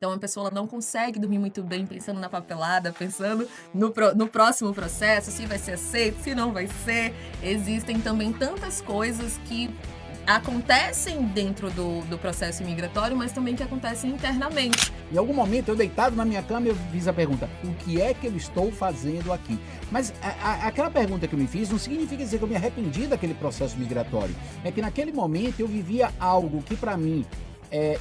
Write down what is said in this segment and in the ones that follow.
Então a pessoa ela não consegue dormir muito bem pensando na papelada, pensando no próximo processo, se vai ser aceito, se não vai ser. Existem também tantas coisas que acontecem dentro do processo imigratório, mas também que acontecem internamente. Em algum momento, eu deitado na minha cama, eu fiz a pergunta: o que é que eu estou fazendo aqui? Mas aquela pergunta que eu me fiz não significa dizer que eu me arrependi daquele processo migratório. É que naquele momento eu vivia algo que para mim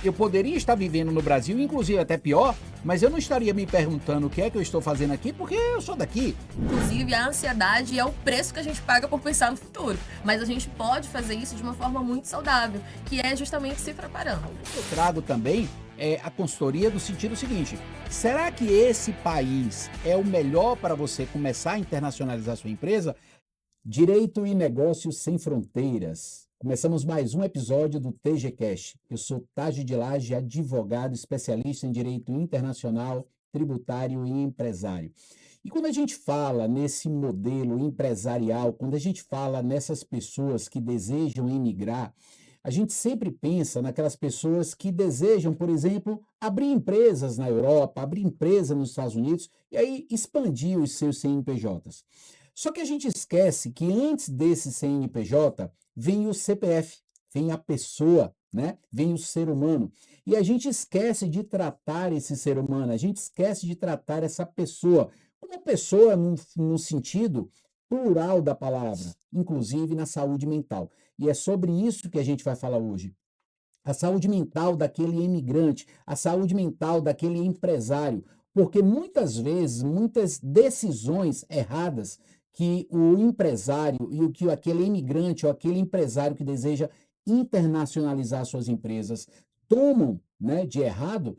eu poderia estar vivendo no Brasil, inclusive até pior, mas eu não estaria me perguntando o que é que eu estou fazendo aqui, porque eu sou daqui. Inclusive, a ansiedade é o preço que a gente paga por pensar no futuro. Mas a gente pode fazer isso de uma forma muito saudável, que é justamente se preparando. Eu trago também a consultoria do sentido seguinte: será que esse país é o melhor para você começar a internacionalizar sua empresa? Direito e Negócios Sem Fronteiras. Começamos mais um episódio do TG Cash. Eu sou Taji de Laje, advogado especialista em direito internacional, tributário e empresário. E quando a gente fala nesse modelo empresarial, quando a gente fala nessas pessoas que desejam emigrar, a gente sempre pensa naquelas pessoas que desejam, por exemplo, abrir empresas na Europa, abrir empresa nos Estados Unidos e aí expandir os seus CNPJs. Só que a gente esquece que antes desse CNPJ vem o CPF, vem a pessoa, né? Vem o ser humano. E a gente esquece de tratar esse ser humano, a gente esquece de tratar essa pessoa como pessoa no sentido plural da palavra, inclusive na saúde mental. E é sobre isso que a gente vai falar hoje. A saúde mental daquele imigrante, a saúde mental daquele empresário, porque muitas vezes, muitas decisões erradas que o empresário e o que aquele imigrante ou aquele empresário que deseja internacionalizar suas empresas tomam, né, de errado,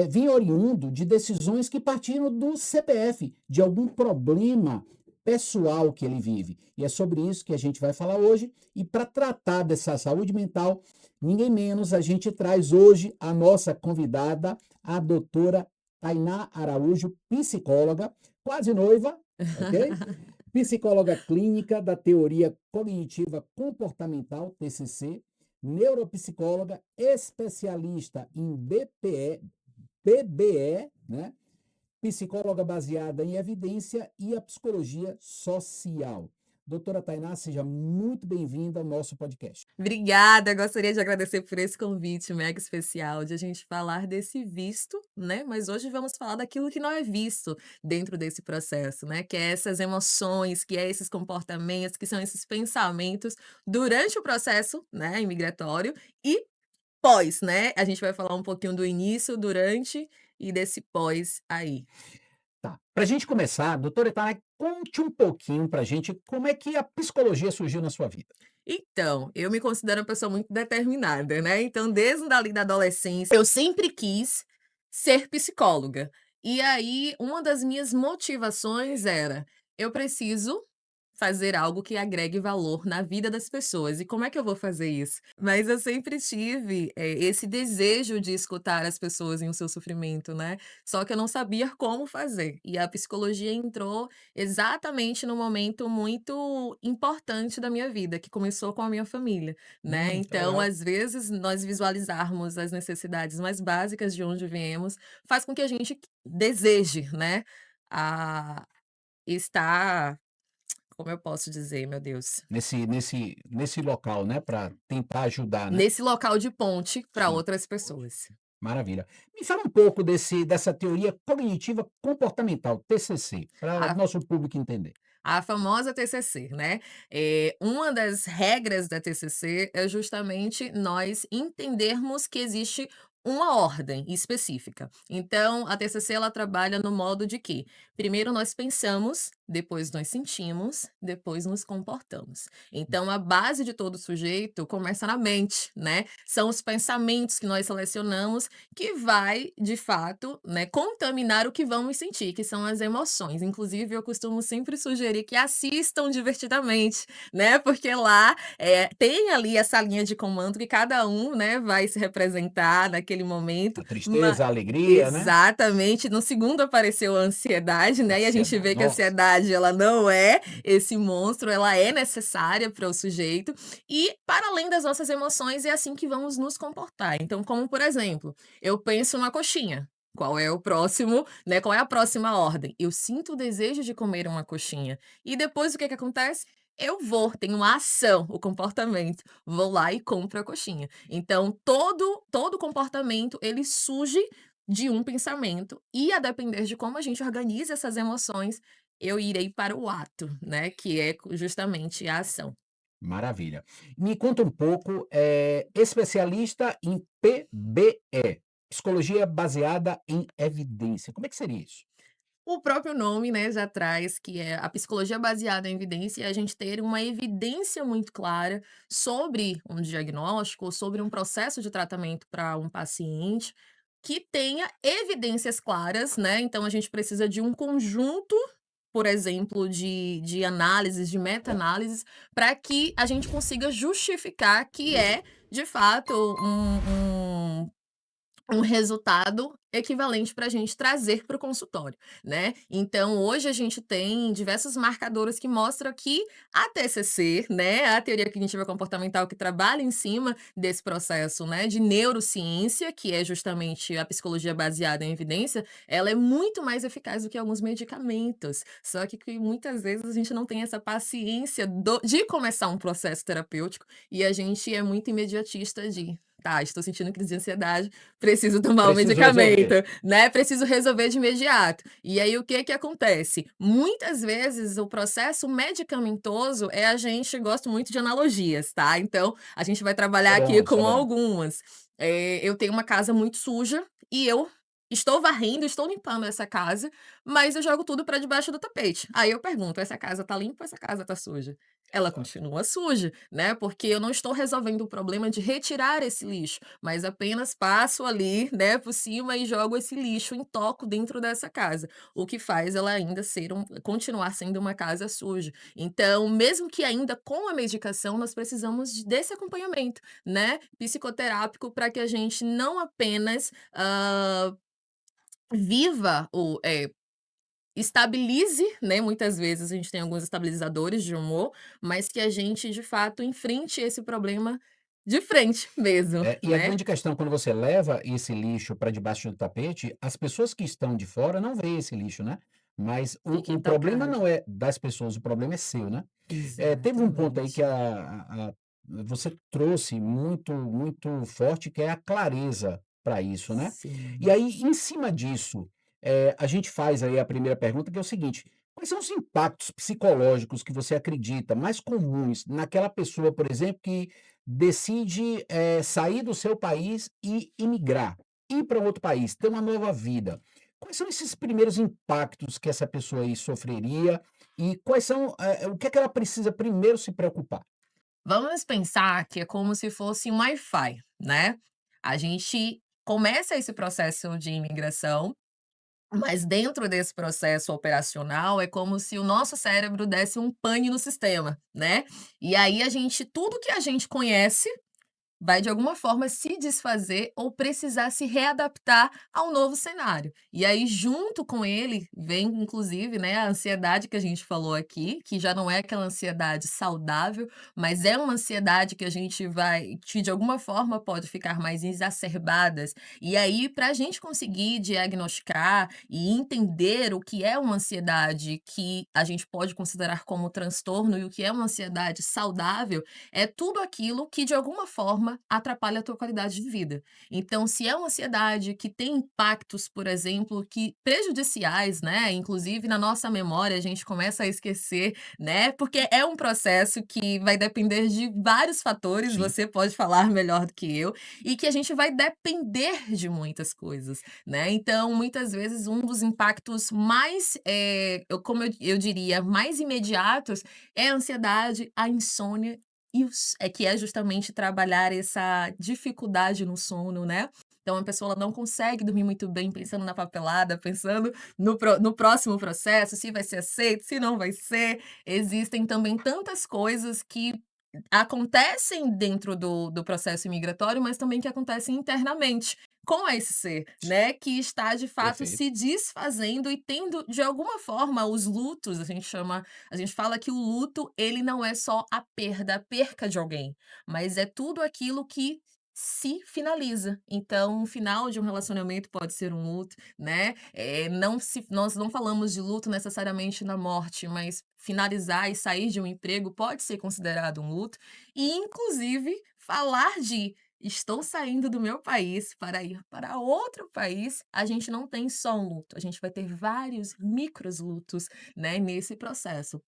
vem oriundo de decisões que partiram do CPF, de algum problema pessoal que ele vive. E é sobre isso que a gente vai falar hoje. E para tratar dessa saúde mental, ninguém menos, a gente traz hoje a nossa convidada, a doutora Tainá Araújo, psicóloga, quase noiva, ok? Psicóloga clínica da teoria cognitiva comportamental, TCC, neuropsicóloga, especialista em PBE, né? Psicóloga baseada em evidência e a psicologia social. Doutora Tainá, seja muito bem-vinda ao nosso podcast. Obrigada, gostaria de agradecer por esse convite mega especial de a gente falar desse visto, né? Mas hoje vamos falar daquilo que não é visto dentro desse processo, né? Que é essas emoções, que é esses comportamentos, que são esses pensamentos durante o processo, né, imigratório e pós, né? A gente vai falar um pouquinho do início, durante e desse pós aí. Tá. Para a gente começar, doutora Tainá, conte um pouquinho para a gente como é que a psicologia surgiu na sua vida. Então, eu me considero uma pessoa muito determinada, né, então desde ali da adolescência, eu sempre quis ser psicóloga. E aí, uma das minhas motivações era: eu preciso fazer algo que agregue valor na vida das pessoas. E como é que eu vou fazer isso? Mas eu sempre tive, esse desejo de escutar as pessoas em o seu sofrimento, né, só que eu não sabia como fazer. E a psicologia entrou exatamente no momento muito importante da minha vida, que começou com a minha família, né. Que Então, legal. às vezes, nós visualizarmos as necessidades mais básicas de onde viemos, faz com que a gente deseje, né, a estar como eu posso dizer, meu Deus? Nesse local, né, para tentar ajudar, né? Nesse local de ponte para Sim. outras pessoas. Maravilha. Me fala um pouco dessa teoria cognitiva comportamental, TCC, para o A nosso público entender. a famosa TCC, né. Uma das regras da TCC é justamente nós entendermos que existe uma ordem específica. Então, a TCC ela trabalha no modo de que, primeiro nós pensamos, depois nós sentimos, depois nos comportamos. Então, a base de todo sujeito começa na mente, né. São os pensamentos que nós selecionamos que vai, de fato, né, contaminar o que vamos sentir, que são as emoções. Inclusive, eu costumo sempre sugerir que assistam Divertidamente, né, porque lá, tem ali essa linha de comando que cada um, né, vai se representar naquele momento, A ma tristeza, a alegria, né? exatamente. No segundo apareceu a ansiedade, né, e a gente Ansiedade. vê que a Nossa. ansiedade ela não é esse monstro, ela é necessária para o sujeito, e para além das nossas emoções, é assim que vamos nos comportar. Então, como por exemplo, eu penso numa coxinha. Qual é o próximo, né, qual é a próxima ordem? Eu sinto o desejo de comer uma coxinha. E depois o que que acontece? Eu vou, tenho a ação, o comportamento, vou lá e compro a coxinha. Então todo comportamento ele surge de um pensamento e a depender de como a gente organiza essas emoções, eu irei para o ato, né, que é justamente a ação. Maravilha. Me conta um pouco, especialista em PBE, psicologia baseada em evidência. Como é que seria isso? O próprio nome, né, já traz que é a psicologia baseada em evidência, é a gente ter uma evidência muito clara sobre um diagnóstico ou sobre um processo de tratamento para um paciente, que tenha evidências claras, né, então a gente precisa de um conjunto, por exemplo, de análises, de meta-análises, para que a gente consiga justificar que é, de fato, um resultado equivalente para a gente trazer para o consultório, né. Então hoje a gente tem diversos marcadores que mostram que a TCC, né, a teoria cognitiva comportamental que trabalha em cima desse processo, né, de neurociência, que é justamente a psicologia baseada em evidência, ela é muito mais eficaz do que alguns medicamentos. Só que muitas vezes a gente não tem essa paciência de começar um processo terapêutico e a gente é muito imediatista de: "Tá, estou sentindo crise de ansiedade, preciso tomar o Preciso medicamento, resolver. né, preciso resolver de imediato". E aí o que que acontece? Muitas vezes o processo medicamentoso a gente gosto muito de analogias, tá, então a gente vai Isso é trabalhar aqui bom, isso é com bom. algumas. Eu tenho uma casa muito suja e eu estou varrendo, estou limpando essa casa, mas eu jogo tudo para debaixo do tapete. Aí eu pergunto: "Essa casa tá limpa ou essa casa tá suja?". Ela Exato. continua suja, né, porque eu não estou resolvendo o problema de retirar esse lixo, mas apenas passo ali, né, por cima e jogo esse lixo em toco dentro dessa casa, o que faz ela ainda continuar sendo uma casa suja. Então, mesmo que ainda com a medicação, nós precisamos desse acompanhamento, né, psicoterápico para que a gente não apenas, viva estabilize, né, muitas vezes a gente tem alguns estabilizadores de humor, mas que a gente de fato enfrente esse problema de frente mesmo, E a né. grande questão, quando você leva esse lixo para debaixo do tapete, as pessoas que estão de fora não veem esse lixo, né. Mas Fiquem o problema não tocados. é das pessoas, o problema é seu, né. Teve um ponto aí que Exatamente. você trouxe muito forte, que é a clareza para isso, né. E Sim. aí, em cima disso, a gente faz aí a primeira pergunta, que é o seguinte: quais são os impactos psicológicos que você acredita mais comuns naquela pessoa, por exemplo, que decide, sair do seu país e imigrar, ir para outro país, ter uma nova vida? Quais são esses primeiros impactos que essa pessoa aí sofreria e quais são, o que é que ela precisa primeiro se preocupar? Vamos pensar que é como se fosse um Wi-Fi, né. A gente começa esse processo de imigração, mas dentro desse processo operacional é como se o nosso cérebro desse um pane no sistema, né. E aí a gente tudo que a gente conhece vai de alguma forma se desfazer ou precisar se readaptar ao novo cenário. E aí junto com ele vem inclusive, né, a ansiedade que a gente falou aqui, que já não é aquela ansiedade saudável, mas é uma ansiedade que a gente vai que de alguma forma pode ficar mais exacerbadas. E aí para a gente conseguir diagnosticar e entender o que é uma ansiedade que a gente pode considerar como transtorno e o que é uma ansiedade saudável, é tudo aquilo que de alguma forma atrapalha a tua qualidade de vida. Então, se é uma ansiedade que tem impactos, por exemplo, que prejudiciais, né, inclusive na nossa memória a gente começa a esquecer, né, porque é um processo que vai depender de vários fatores, Sim. você pode falar melhor do que eu, e que a gente vai depender de muitas coisas, né. Então, muitas vezes um dos impactos mais, eu diria, mais imediatos é a ansiedade, a insônia que é justamente trabalhar essa dificuldade no sono, né. Então a pessoa ela não consegue dormir muito bem pensando na papelada, pensando no próximo processo, se vai ser aceito, se não vai ser. Existem também tantas coisas que acontecem dentro do processo imigratório, mas também que acontecem internamente com esse ser, né, que está de fato Perfeito. se desfazendo e tendo de alguma forma os lutos, a gente fala que o luto ele não é só a perca de alguém, mas é tudo aquilo que se finaliza. Então, o final de um relacionamento pode ser um luto, né, não se nós não falamos de luto necessariamente na morte, mas finalizar e sair de um emprego pode ser considerado um luto, e inclusive falar de estou saindo do meu país para ir para outro país, a gente não tem só um luto, a gente vai ter vários micros lutos, né, nesse processo.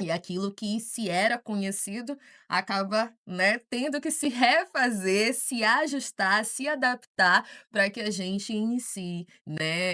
E aquilo que se era conhecido acaba, né, tendo que se refazer, se ajustar, se adaptar para que a gente inicie, né,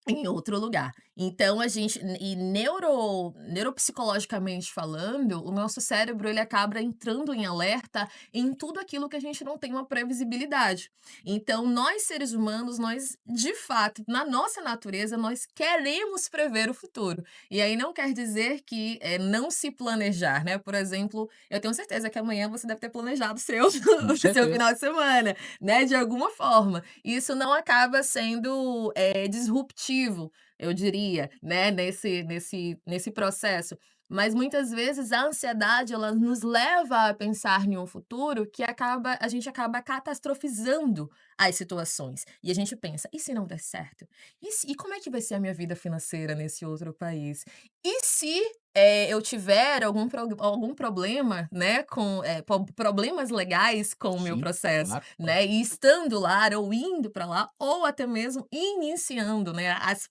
em outro lugar. Então a gente e neuropsicologicamente falando, o nosso cérebro ele acaba entrando em alerta em tudo aquilo que a gente não tem uma previsibilidade. Então nós seres humanos, nós de fato, na nossa natureza, nós queremos prever o futuro. E aí não quer dizer que, não se planejar, né, por exemplo, eu tenho certeza que amanhã você deve ter planejado o seu Com o seu certeza. final de semana, né, de alguma forma. Isso não acaba sendo, disruptivo, eu diria, né, nesse processo. Mas muitas vezes a ansiedade ela nos leva a pensar em um futuro que a gente acaba catastrofizando as situações. E a gente pensa: "E se não der certo? E como é que vai ser a minha vida financeira nesse outro país? E se, eu tiver algum problema, né, com, problemas legais com o meu Sim, processo?", claro, claro. né, e estando lá ou indo para lá, ou até mesmo iniciando, né, as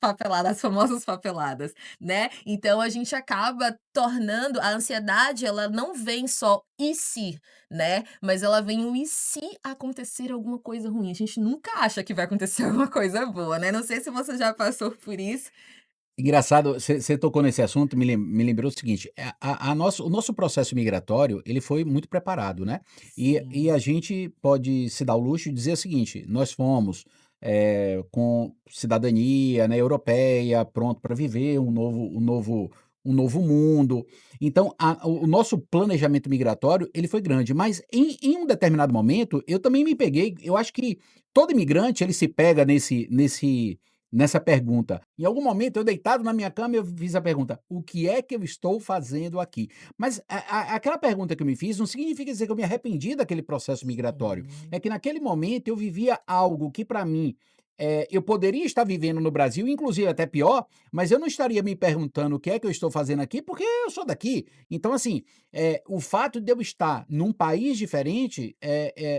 famosas papeladas, né. Então a gente acaba tornando a ansiedade ela não vem só "e se", né, mas ela vem o "e se acontecer alguma coisa ruim?". A gente nunca acha que vai acontecer alguma coisa boa, né, não sei se você já passou por isso. Engraçado, você tocou nesse assunto, me lembrou o seguinte, o nosso processo migratório, ele foi muito preparado, né, e Sim, a gente pode se dar o luxo de dizer o seguinte: nós fomos, com cidadania, né, europeia, pronto para viver um novo mundo. Então o nosso planejamento migratório, ele foi grande, mas em um determinado momento, eu também me peguei, eu acho que todo imigrante ele se pega nessa pergunta. Em algum momento, eu deitado na minha cama, eu fiz a pergunta: "O que é que eu estou fazendo aqui?". Mas aquela pergunta que eu me fiz não significa dizer que eu me arrependi daquele processo migratório. sim. É que naquele momento eu vivia algo que para mim, eu poderia estar vivendo no Brasil, inclusive até pior, mas eu não estaria me perguntando o que é que eu estou fazendo aqui, porque eu sou daqui. Então assim, o fato de eu estar num país diferente,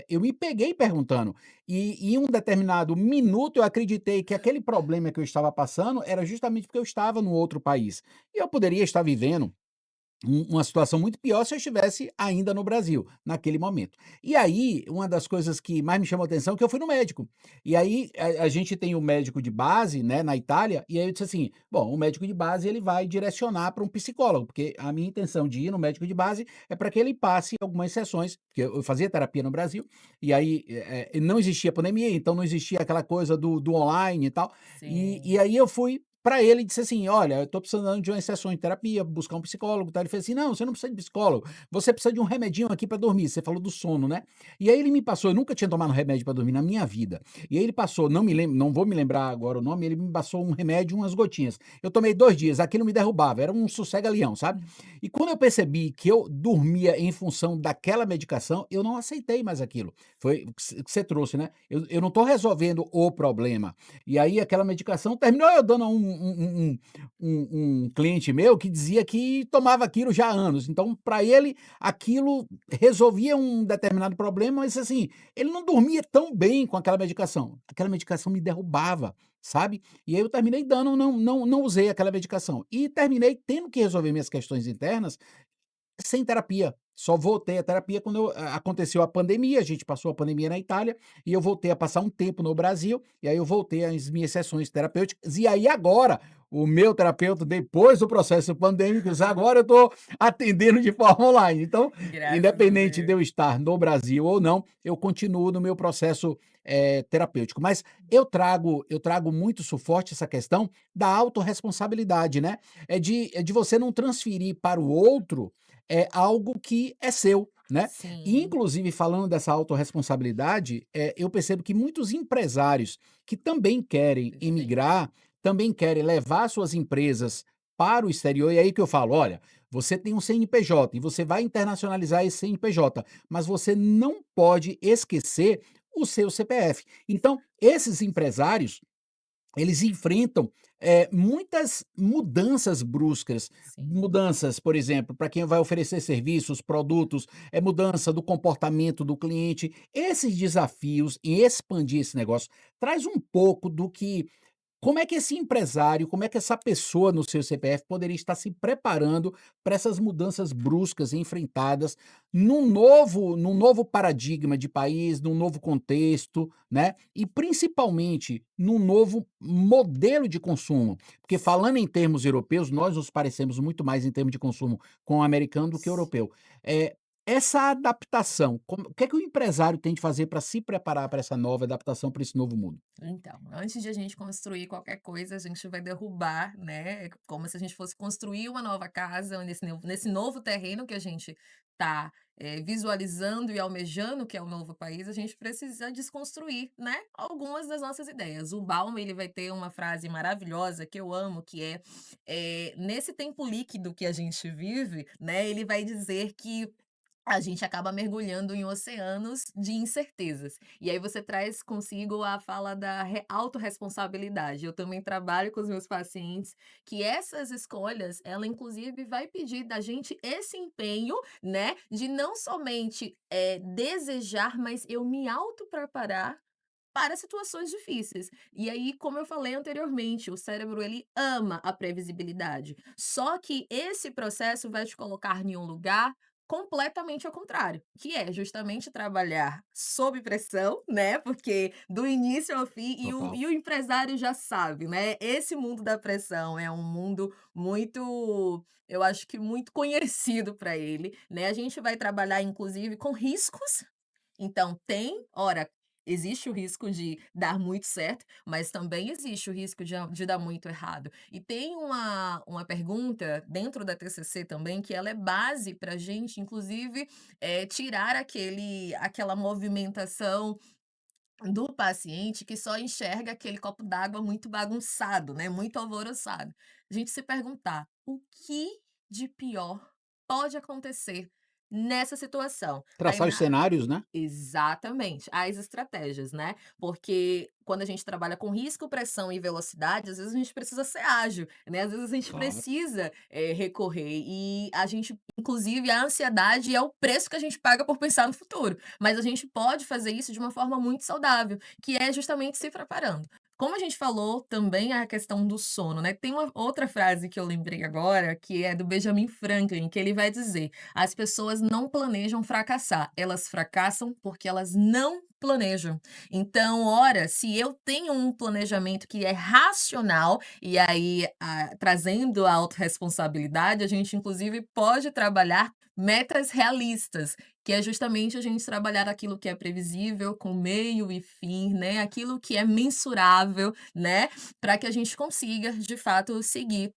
eu me peguei perguntando. E em um determinado minuto eu acreditei que aquele problema que eu estava passando era justamente porque eu estava no outro país. E eu poderia estar vivendo uma situação muito pior se eu estivesse ainda no Brasil, naquele momento. E aí, uma das coisas que mais me chamou a atenção é que eu fui no médico. E aí, a gente tem o médico de base, né, na Itália, e aí eu disse assim: "Bom, o médico de base ele vai direcionar para um psicólogo", porque a minha intenção de ir no médico de base é para que ele passe algumas sessões, porque eu fazia terapia no Brasil, e aí, não existia pandemia, então não existia aquela coisa do online e tal. E Sim. aí eu fui para ele e disse assim: "Olha, eu estou precisando de umas sessões de terapia, buscar um psicólogo, tal". Ele fez assim: "Não, você não precisa de psicólogo, você precisa de um remedinho aqui para dormir", você falou do sono, né. E aí ele me passou, eu nunca tinha tomado um remédio para dormir na minha vida. E aí ele passou, não vou me lembrar agora o nome, ele me passou um remédio, umas gotinhas. Eu tomei 2 dias, aquilo me derrubava, era um sossega-leão, sabe. E quando eu percebi que eu dormia em função daquela medicação, eu não aceitei mais aquilo. Foi o que você trouxe, né. Eu não estou resolvendo o problema. E aí aquela medicação terminou eu dando a um cliente meu que dizia que tomava aquilo já há anos, então para ele aquilo resolvia um determinado problema, mas assim, ele não dormia tão bem com aquela medicação me derrubava, sabe. E aí eu terminei dando não usei aquela medicação, e terminei tendo que resolver minhas questões internas sem terapia, só voltei à terapia quando aconteceu a pandemia, a gente passou a pandemia na Itália, e eu voltei a passar um tempo no Brasil, e aí eu voltei às minhas sessões terapêuticas, e aí agora, o meu terapeuta, depois do processo pandêmico, agora eu estou atendendo de forma online. Então, Graças a independente de Deus. eu estar no Brasil ou não, eu continuo no meu processo, terapêutico. Mas eu trago muito suporte essa questão da autorresponsabilidade, né, é de você não transferir para o outro algo que é seu, né. E Sim, inclusive falando dessa autorresponsabilidade, eu percebo que muitos empresários que também querem perfeito. imigrar, também querem levar suas empresas para o exterior, e aí que eu falo: "Olha, você tem um CNPJ e você vai internacionalizar esse CNPJ, mas você não pode esquecer o seu CPF. Então, esses empresários, eles enfrentam, muitas mudanças bruscas, Sim. mudanças, por exemplo, para quem vai oferecer serviços, produtos, mudança do comportamento do cliente. Esses desafios e expandir esse negócio traz um pouco do que como é que esse empresário, como é que essa pessoa no seu CPF poderia estar se preparando para essas mudanças bruscas e enfrentadas num novo paradigma de país, num novo contexto, né, e principalmente num novo modelo de consumo? Porque falando em termos europeus, nós nos parecemos muito mais em termos de consumo com o americano do que o europeu. Eh, essa adaptação, o que é que o empresário tem de fazer para se preparar para essa nova adaptação, para esse novo mundo? Então, antes de a gente construir qualquer coisa, a gente vai derrubar, né, como se a gente fosse construir uma nova casa nesse novo terreno que a gente está visualizando e almejando, que é o novo país, a gente precisa desconstruir, né, algumas das nossas ideias. O Bauman, ele vai ter uma frase maravilhosa que eu amo, que nesse tempo líquido que a gente vive, né, ele vai dizer que a gente acaba mergulhando em oceanos de incertezas. E aí você traz consigo a fala da autorresponsabilidade. Eu também trabalho com os meus pacientes que essas escolhas, ela inclusive vai pedir da gente esse empenho, né, de não somente desejar, mas eu me auto-preparar para situações difíceis. E aí, como eu falei anteriormente, o cérebro ele ama a previsibilidade. Só que esse processo vai te colocar em um lugar completamente ao contrário, que é justamente trabalhar sob pressão, né? Porque do início ao fim, Total. e o empresário já sabe, né? Esse mundo da pressão é um mundo muito, eu acho que muito conhecido para ele, né? A gente vai trabalhar, inclusive, com riscos, então ora, existe o risco de dar muito certo, mas também existe o risco de dar muito errado. E tem uma pergunta dentro da TCC também, que ela é base para a gente, inclusive, tirar aquela movimentação do paciente que só enxerga aquele copo d'água muito bagunçado, né, muito alvoroçado. A gente se perguntar: "O que de pior pode acontecer nessa situação?". Aí Traçar os cenários, né? Exatamente, as estratégias, né, porque quando a gente trabalha com risco, pressão e velocidade, às vezes a gente precisa ser ágil, né, às vezes a gente Claro. precisa, recorrer e a gente inclusive a ansiedade é o preço que a gente paga por pensar no futuro, mas a gente pode fazer isso de uma forma muito saudável, que é justamente se preparando. Como a gente falou também a questão do sono, né, tem uma outra frase que eu lembrei agora, que é do Benjamin Franklin, que ele vai dizer: "As pessoas não planejam fracassar, elas fracassam porque elas não planejam". Então, ora, se eu tenho um planejamento que é racional, e aí, trazendo a autorresponsabilidade, a gente inclusive pode trabalhar metas realistas, que é justamente a gente trabalhar aquilo que é previsível, com meio e fim, né, aquilo que é mensurável, né, para que a gente consiga, de fato, seguir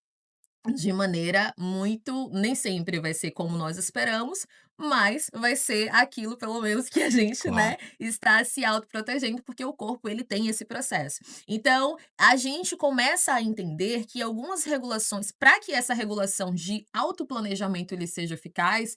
de maneira muito nem sempre vai ser como nós esperamos, mas vai ser aquilo pelo menos que a gente, né, Claro. está se autoprotegendo, porque o corpo ele tem esse processo. Então, a gente começa a entender que algumas regulações para que essa regulação de autoplanejamento ele seja eficaz,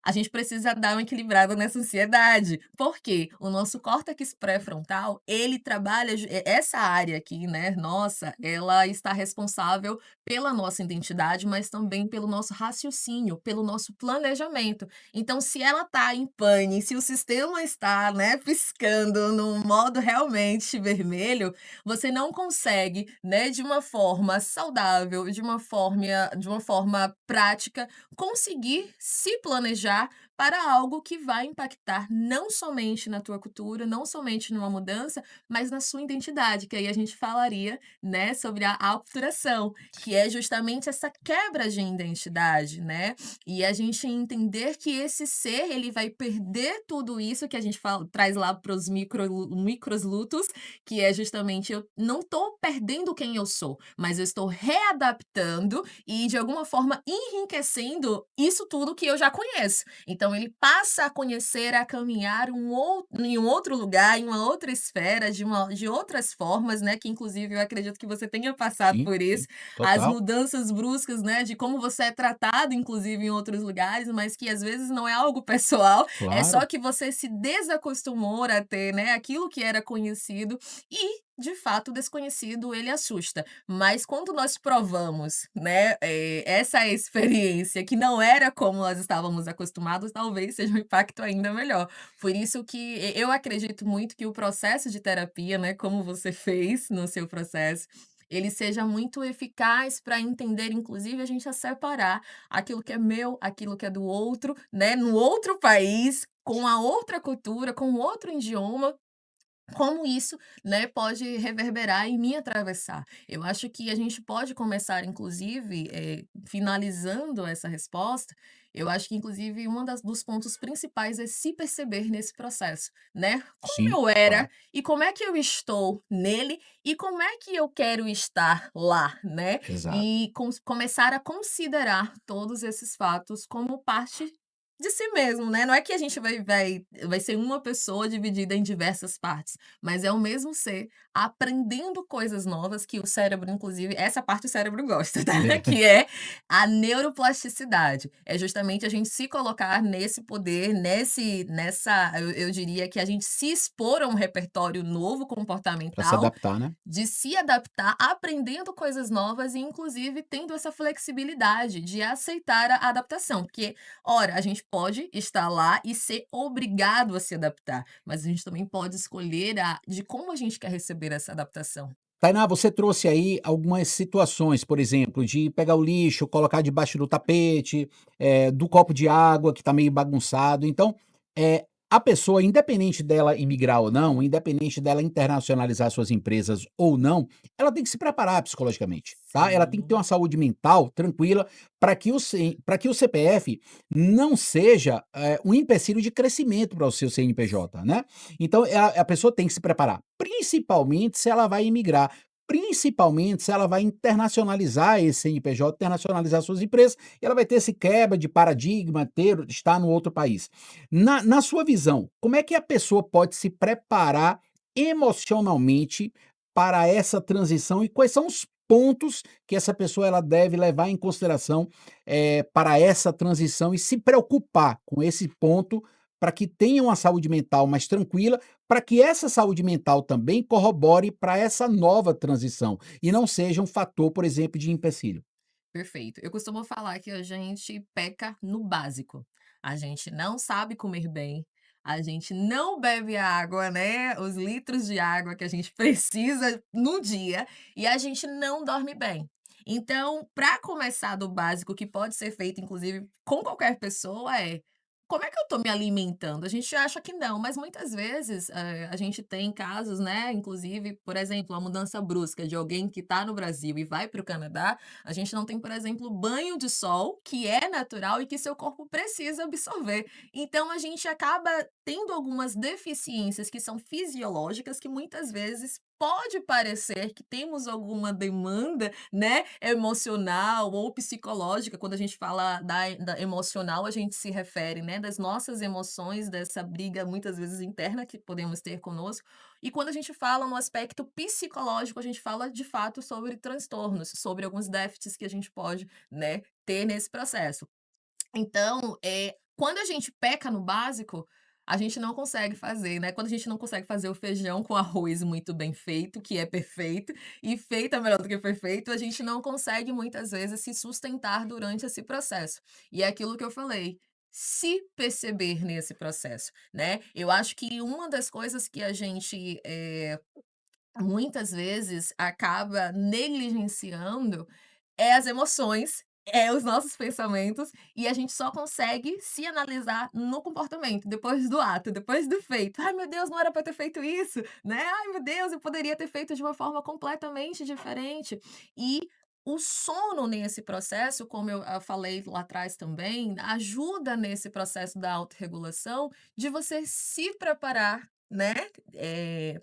a gente precisa dar uma equilibrada nessa ansiedade, porque o nosso córtex pré-frontal, ele trabalha essa área aqui, né, nossa, ela está responsável pela nossa identidade, mas também pelo nosso raciocínio, pelo nosso planejamento. Então, se ela está em pane, se o sistema está, né, piscando no modo realmente vermelho, você não consegue, né, de uma forma saudável, de uma forma prática, conseguir se planejar para algo que vai impactar não somente na tua cultura, não somente numa mudança, mas na sua identidade, que aí a gente falaria, né, sobre a aculturação, que é justamente essa quebra de identidade, né, e a gente entender que esse ser, ele vai perder tudo isso que a gente traz lá para os micros lutos, que é justamente eu não estou perdendo quem eu sou, mas eu estou readaptando e de alguma forma enriquecendo isso tudo que eu já conheço. Então Então ele passa a conhecer, a caminhar em um outro lugar, em uma outra esfera, de outras formas, né, que inclusive eu acredito que você tenha passado Sim, por isso, sim, as total, mudanças bruscas, né, de como você é tratado inclusive em outros lugares, mas que às vezes não é algo pessoal, é claro. só que você se desacostumou a ter, né, aquilo que era conhecido e, de fato, o desconhecido ele assusta. Mas quando nós provamos, né, essa experiência que não era como nós estávamos acostumados, talvez seja um impacto ainda melhor. Por isso que eu acredito muito que o processo de terapia, né, como você fez no seu processo, ele seja muito eficaz para entender, inclusive, a gente a separar aquilo que é meu, aquilo que é do outro, né, no outro país, com a outra cultura, com outro idioma, como isso, né, pode reverberar e me atravessar. Eu acho que a gente pode começar inclusive, finalizando essa resposta, eu acho que inclusive uma das dos pontos principais é se perceber nesse processo, né. Como Sim, eu era claro, e como é que eu estou nele e como é que eu quero estar lá, né. exato. E começar a considerar todos esses fatos como parte de si mesmo, né. Não é que a gente vai ser uma pessoa dividida em diversas partes, mas é o mesmo ser, aprendendo coisas novas que o cérebro inclusive essa parte o cérebro gosta, tá, que é a neuroplasticidade. É justamente a gente se colocar nesse poder, nessa eu diria que a gente se expor a um repertório novo Para se comportamental adaptar, né. de se adaptar, aprendendo coisas novas e inclusive tendo essa flexibilidade de aceitar a adaptação, porque, ora, a gente pode estar lá e ser obrigado a se adaptar, mas a gente também pode escolher de como a gente quer receber essa adaptação. Tainá, você trouxe aí algumas situações, por exemplo, de pegar o lixo, colocar debaixo do tapete, do copo de água que está meio bagunçado. Então, a pessoa, independente dela imigrar ou não, independente dela internacionalizar suas empresas ou não, ela tem que se preparar psicologicamente, tá? Ela tem que ter Sim, uma saúde mental tranquila para que o CPF não seja um empecilho de crescimento para o seu CNPJ, né? Então, a pessoa tem que se preparar, principalmente se ela vai imigrar. Principalmente se ela vai internacionalizar esse CNPJ, internacionalizar suas empresas, e ela vai ter esse quebra de paradigma, estar no outro país. Na sua visão, como é que a pessoa pode se preparar emocionalmente para essa transição e quais são os pontos que essa pessoa ela deve levar em consideração, para essa transição e se preocupar com esse ponto, para que tenha uma saúde mental mais tranquila, para que essa saúde mental também corrobore para essa nova transição, e não seja um fator, por exemplo, de empecilho. perfeito. Eu costumo falar que a gente peca no básico. A gente não sabe comer bem, a gente não bebe água, né, os litros de água que a gente precisa no dia, e a gente não dorme bem. Então, para começar do básico, que pode ser feito inclusive com qualquer pessoa, é: como é que eu estou me alimentando? A gente acha que não, mas muitas vezes, a gente tem casos, né, inclusive, por exemplo, a mudança brusca de alguém que está no Brasil e vai para o Canadá, a gente não tem, por exemplo, banho de sol, que é natural e que seu corpo precisa absorver. Então a gente acaba tendo algumas deficiências que são fisiológicas, que muitas vezes pode parecer que temos alguma demanda, né, emocional ou psicológica. Quando a gente fala da emocional, a gente se refere, né, das nossas emoções, dessa briga muitas vezes interna que podemos ter conosco. E quando a gente fala no aspecto psicológico, a gente fala de fato sobre transtornos, sobre alguns déficits que a gente pode, né, ter nesse processo. Então, quando a gente peca no básico, a gente não consegue fazer, né, quando a gente não consegue fazer o feijão com arroz muito bem feito, que é perfeito, e feito é melhor do que perfeito, a gente não consegue muitas vezes se sustentar durante esse processo. E é aquilo que eu falei, se perceber nesse processo, né. Eu acho que uma das coisas que a gente, muitas vezes acaba negligenciando é as emoções, é os nossos pensamentos, e a gente só consegue se analisar no comportamento, depois do ato, depois do feito. "Ai meu Deus, não era para ter feito isso", né. "Ai meu Deus, eu poderia ter feito de uma forma completamente diferente". E o sono nesse processo, como eu, falei lá atrás também, ajuda nesse processo da autorregulação, de você se preparar, né, eh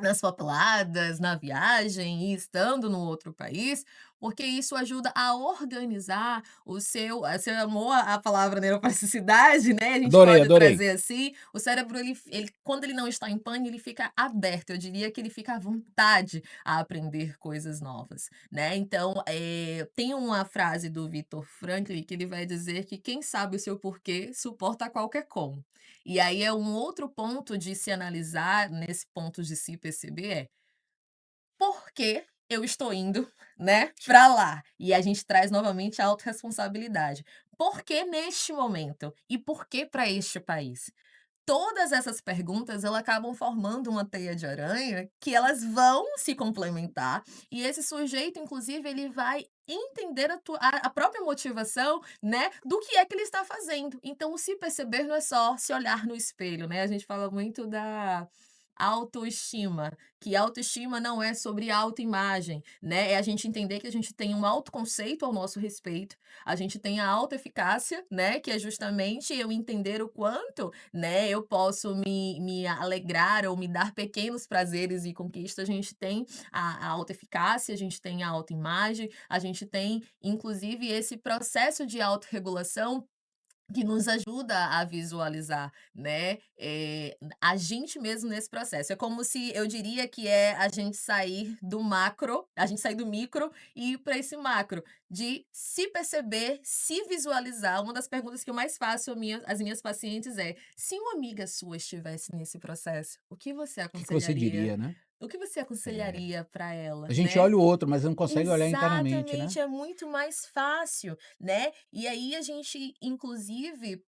nas papeladas, na viagem e estando no outro país, porque isso ajuda a organizar o seu você amou a palavra neuroplasticidade, né, a gente Adorei, pode adorei. trazer assim, o cérebro ele quando ele não está em pane, ele fica aberto, eu diria que ele fica à vontade a aprender coisas novas, né. Então, tem uma frase do Viktor Frankl que ele vai dizer que quem sabe o seu porquê suporta qualquer como. E aí é um outro ponto de se analisar, nesse ponto de se perceber por que eu estou indo, né, para lá? E a gente traz novamente a autorresponsabilidade. Por que neste momento? E por que para este país? Todas essas perguntas, elas acabam formando uma teia de aranha que elas vão se complementar, e esse sujeito, inclusive, ele vai entender a própria motivação, né, do que é que ele está fazendo. Então o se perceber não é só se olhar no espelho, né, a gente fala muito da autoestima, que autoestima não é sobre autoimagem, né, é a gente entender que a gente tem um autoconceito ao nosso respeito, a gente tem a autoeficácia, né, que é justamente eu entender o quanto, né, eu posso me alegrar ou me dar pequenos prazeres e conquistas. A gente tem a autoeficácia, a gente tem a autoimagem, a gente tem, inclusive, esse processo de autorregulação que nos ajuda a visualizar, né, a gente mesmo nesse processo. É como se eu diria que é a gente sair do macro, a gente sair do micro e ir para esse macro, de se perceber, se visualizar. Uma das perguntas que eu mais faço às minhas pacientes é: "Se uma amiga sua estivesse nesse processo, o que você O que que você aconselharia? diria, né? O que você É. aconselharia para ela?", A gente né? olha o outro, mas não consegue olhar internamente, né? Exatamente, é muito mais fácil, né. E aí a gente inclusive,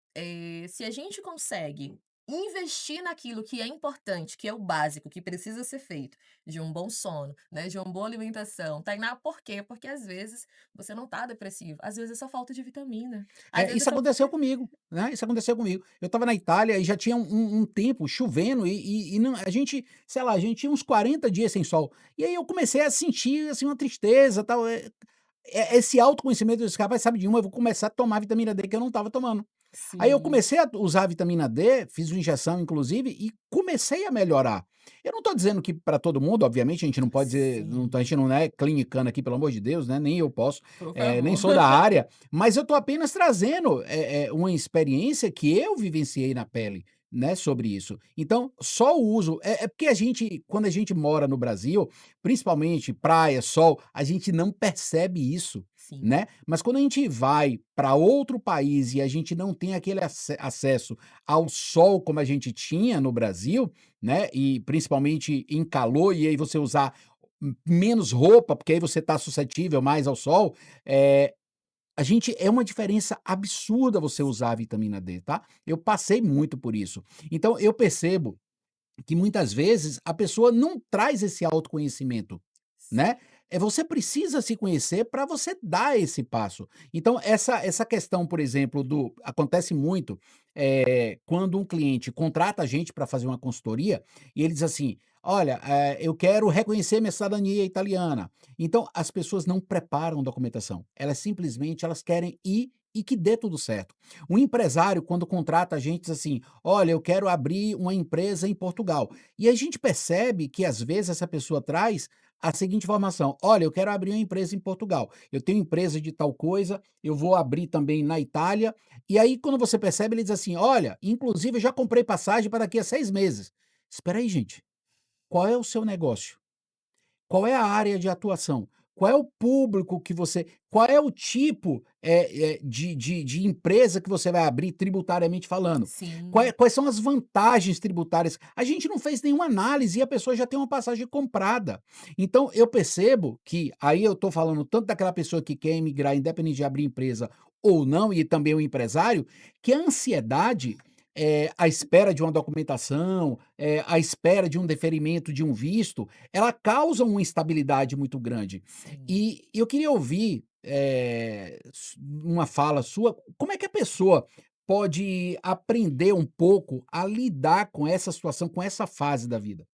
se a gente consegue investir naquilo que é importante, que é o básico, que precisa ser feito, de um bom sono, né, de uma boa alimentação. Tainá, por quê? Porque às vezes você não tá depressivo, às vezes é só falta de vitamina, às É, vezes é isso só aconteceu porque comigo, né, isso aconteceu comigo. Eu estava na Itália e já tinha um tempo chovendo e não a gente, sei lá, a gente tinha uns 40 dias sem sol. E aí eu comecei a sentir, assim, uma tristeza, tal, esse autoconhecimento, desse "Rapaz, sabe de uma, eu vou começar a tomar vitamina D que eu não estava tomando". Aí eu sim, comecei a usar a vitamina D, fiz uma injeção inclusive e comecei a melhorar. Eu não estou dizendo que para todo mundo, obviamente, a gente não pode dizer, não a sim, gente não é clinicano aqui, pelo amor de Deus, né, nem eu posso, por nem favor. sou da área, mas eu estou apenas trazendo, uma experiência que eu vivenciei na pele, né, sobre isso. Então, só o uso é porque a gente quando a gente mora no Brasil, principalmente praia, sol, a gente não percebe isso, Sim, né. Mas quando a gente vai para outro país e a gente não tem aquele acesso ao sol como a gente tinha no Brasil, né, e principalmente em calor, e aí você usar menos roupa, porque aí você está suscetível mais ao sol, eh, a gente é uma diferença absurda você usar a vitamina D, tá. Eu passei muito por isso. Então eu percebo que muitas vezes a pessoa não traz esse autoconhecimento, sim, né. Você precisa se conhecer para você dar esse passo. Então essa questão, por exemplo, do acontece muito, quando um cliente contrata a gente para fazer uma consultoria, e ele diz assim: "Olha, eu quero reconhecer minha cidadania italiana". Então as pessoas não preparam documentação, elas querem ir e que dê tudo certo. O empresário, quando contrata a gente, diz assim: "Olha, eu quero abrir uma empresa em Portugal". E a gente percebe que, às vezes, essa pessoa traz a seguinte informação: "Olha, eu quero abrir uma empresa em Portugal. Eu tenho empresa de tal coisa, eu vou abrir também na Itália". E aí, quando você percebe, ele diz assim: "Olha, inclusive eu já comprei passagem para daqui a 6 meses". Espera aí, gente, qual é o seu negócio? Qual é a área de atuação? Qual é o público que você qual é o tipo, de empresa que você vai abrir tributariamente falando? sim, Quais são as vantagens tributárias? A gente não fez nenhuma análise e a pessoa já tem uma passagem comprada. Então eu percebo que aí eu estou falando tanto daquela pessoa que quer emigrar, independente de abrir empresa ou não, e também o empresário, que a ansiedade, a espera de uma documentação, a espera de um deferimento de um visto, ela causa uma instabilidade muito grande. sim. E eu queria ouvir, uma fala sua, como é que a pessoa pode aprender um pouco a lidar com essa situação, com essa fase da vida?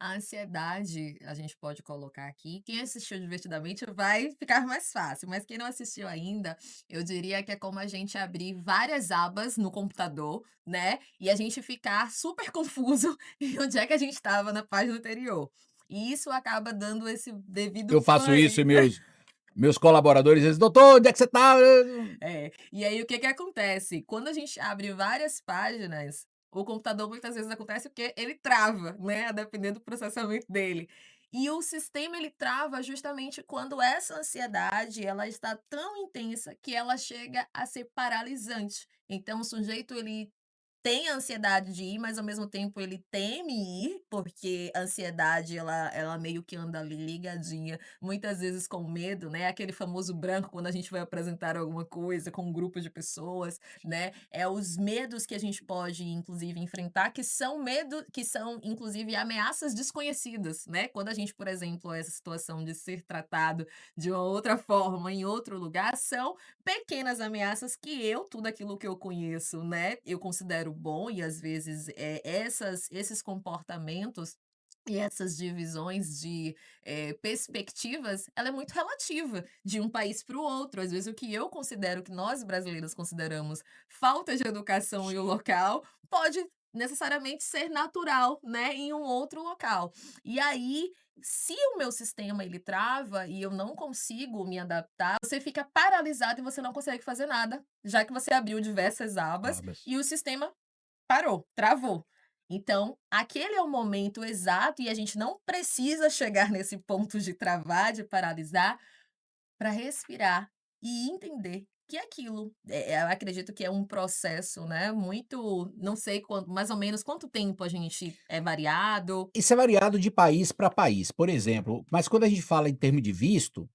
A ansiedade, a gente pode colocar aqui, quem assistiu Divertidamente vai ficar mais fácil, mas quem não assistiu ainda, eu diria que é como a gente abrir várias abas no computador, né, e a gente ficar super confuso em onde é que a gente estava na página anterior. E isso acaba dando esse devido Eu faço isso pane em meus Meus colaboradores dizem: "Doutor, onde é que você está?" É, e aí o que que acontece? Quando a gente abre várias páginas, o computador muitas vezes acontece porque ele trava, né, a depender do processamento dele. E o sistema ele trava justamente quando essa ansiedade ela está tão intensa que ela chega a ser paralisante. Então o sujeito ele tem a ansiedade de ir, mas ao mesmo tempo ele teme ir, porque a ansiedade ela meio que anda ali ligadinha, muitas vezes com medo, né, aquele famoso branco quando a gente vai apresentar alguma coisa com um grupo de pessoas, né, é os medos que a gente pode inclusive enfrentar, que são inclusive ameaças desconhecidas, né, quando a gente, por exemplo, essa situação de ser tratado de uma outra forma em outro lugar, são pequenas ameaças que eu, tudo aquilo que eu conheço, né, eu considero bom e às vezes, esses comportamentos e essas divisões de, perspectivas, ela é muito relativa de um país para o outro. Às vezes o que eu considero, que nós brasileiros consideramos falta de educação em um local, pode necessariamente ser natural, né, em um outro local. E aí, se o meu sistema ele trava e eu não consigo me adaptar, você fica paralisado e você não consegue fazer nada, já que você abriu diversas abas Abas. e o sistema parou, travou. Então, aquele é o momento exato e a gente não precisa chegar nesse ponto de travar, de paralisar, para respirar e entender que é aquilo. Eu acredito que é um processo, né, muito não sei quanto mais ou menos quanto tempo a gente é variado. Isso é variado de país para país, por exemplo, mas quando a gente fala em termo de visto,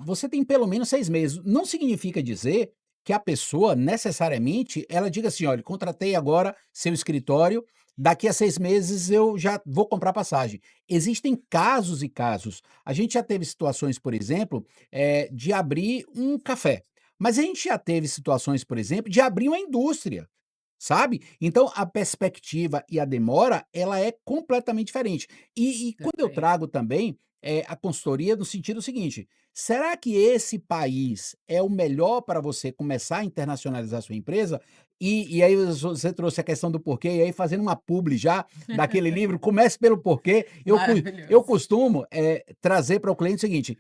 você tem pelo menos 6 meses. Não significa dizer que a pessoa necessariamente ela diga assim: "Olha, contratei agora seu escritório, daqui a 6 meses eu já vou comprar passagem". Existem casos e casos. A gente já teve situações, por exemplo, de abrir um café, mas a gente já teve situações, por exemplo, de abrir uma indústria. Sabe? Então a perspectiva e a demora, ela é completamente diferente. E quando eu Perfeito. trago também, a consultoria no sentido seguinte: será que esse país é o melhor para você começar a internacionalizar sua empresa? E aí você trouxe a questão do porquê, e aí fazendo uma publi já daquele livro, Comece pelo Porquê, eu Maravilhoso. costumo, trazer para o cliente o seguinte: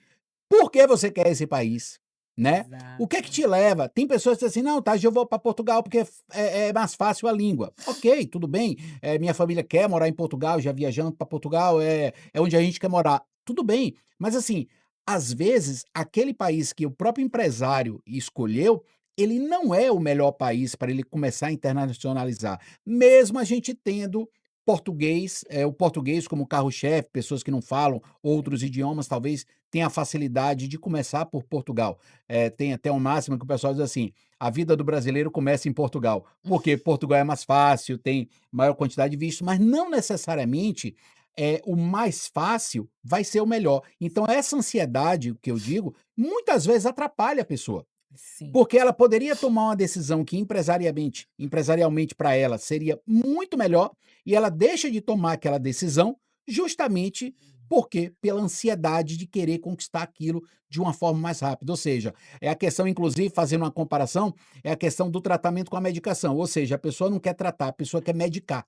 por que você quer esse país, né? O que é que Exato. te leva? Tem pessoas que dizem assim: "Não, tá, eu vou para Portugal porque é mais fácil a língua". Ok, tudo bem, minha família quer morar em Portugal, já viajando para Portugal, é onde a gente quer morar. Tudo bem, mas assim, às vezes aquele país que o próprio empresário escolheu, ele não é o melhor país para ele começar a internacionalizar, mesmo a gente tendo português, o português como carro-chefe, pessoas que não falam outros idiomas talvez tenha a facilidade de começar por Portugal. Tem até uma máxima que o pessoal diz assim: "A vida do brasileiro começa em Portugal", porque Portugal é mais fácil, tem maior quantidade de visto, mas não necessariamente, o mais fácil vai ser o melhor. Então essa ansiedade que eu digo, muitas vezes atrapalha a pessoa. Sim. Porque ela poderia tomar uma decisão que empresarialmente para ela seria muito melhor, e ela deixa de tomar aquela decisão, justamente porque pela ansiedade de querer conquistar aquilo de uma forma mais rápida. Ou seja, é a questão inclusive fazendo uma comparação, é a questão do tratamento com a medicação, ou seja, a pessoa não quer tratar, a pessoa quer medicar.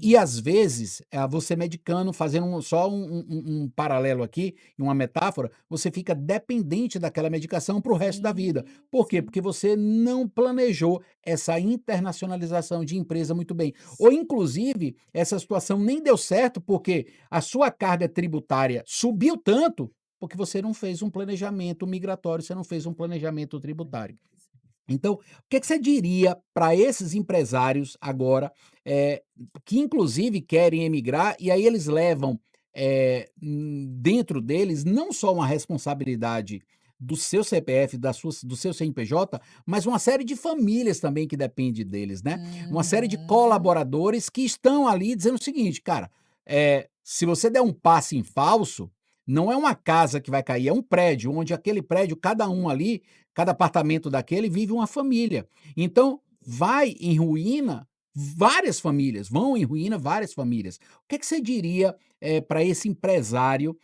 E Exatamente. às vezes, você medicando, fazendo só um paralelo aqui, uma metáfora, você fica dependente daquela medicação para o resto da vida. Sim, Por quê? sim, Porque você não planejou essa internacionalização de empresa muito bem. Ou sim. inclusive, essa situação nem deu certo, porque a sua carga tributária subiu tanto, porque você não fez um planejamento migratório, você não fez um planejamento tributário. Então, o que que você diria para esses empresários agora, que inclusive querem emigrar, e aí eles levam, dentro deles não só uma responsabilidade do seu CPF, do seu CNPJ, mas uma série de famílias também que depende deles, né. Uma série de Uhum. colaboradores que estão ali dizendo o seguinte: "Cara, se você der um passe em falso, não é uma casa que vai cair, é um prédio, onde aquele prédio, cada um ali, cada apartamento daquele vive uma família. Então, vai em ruína várias famílias, vão em ruína várias famílias. O que é que você diria, para esse empresário,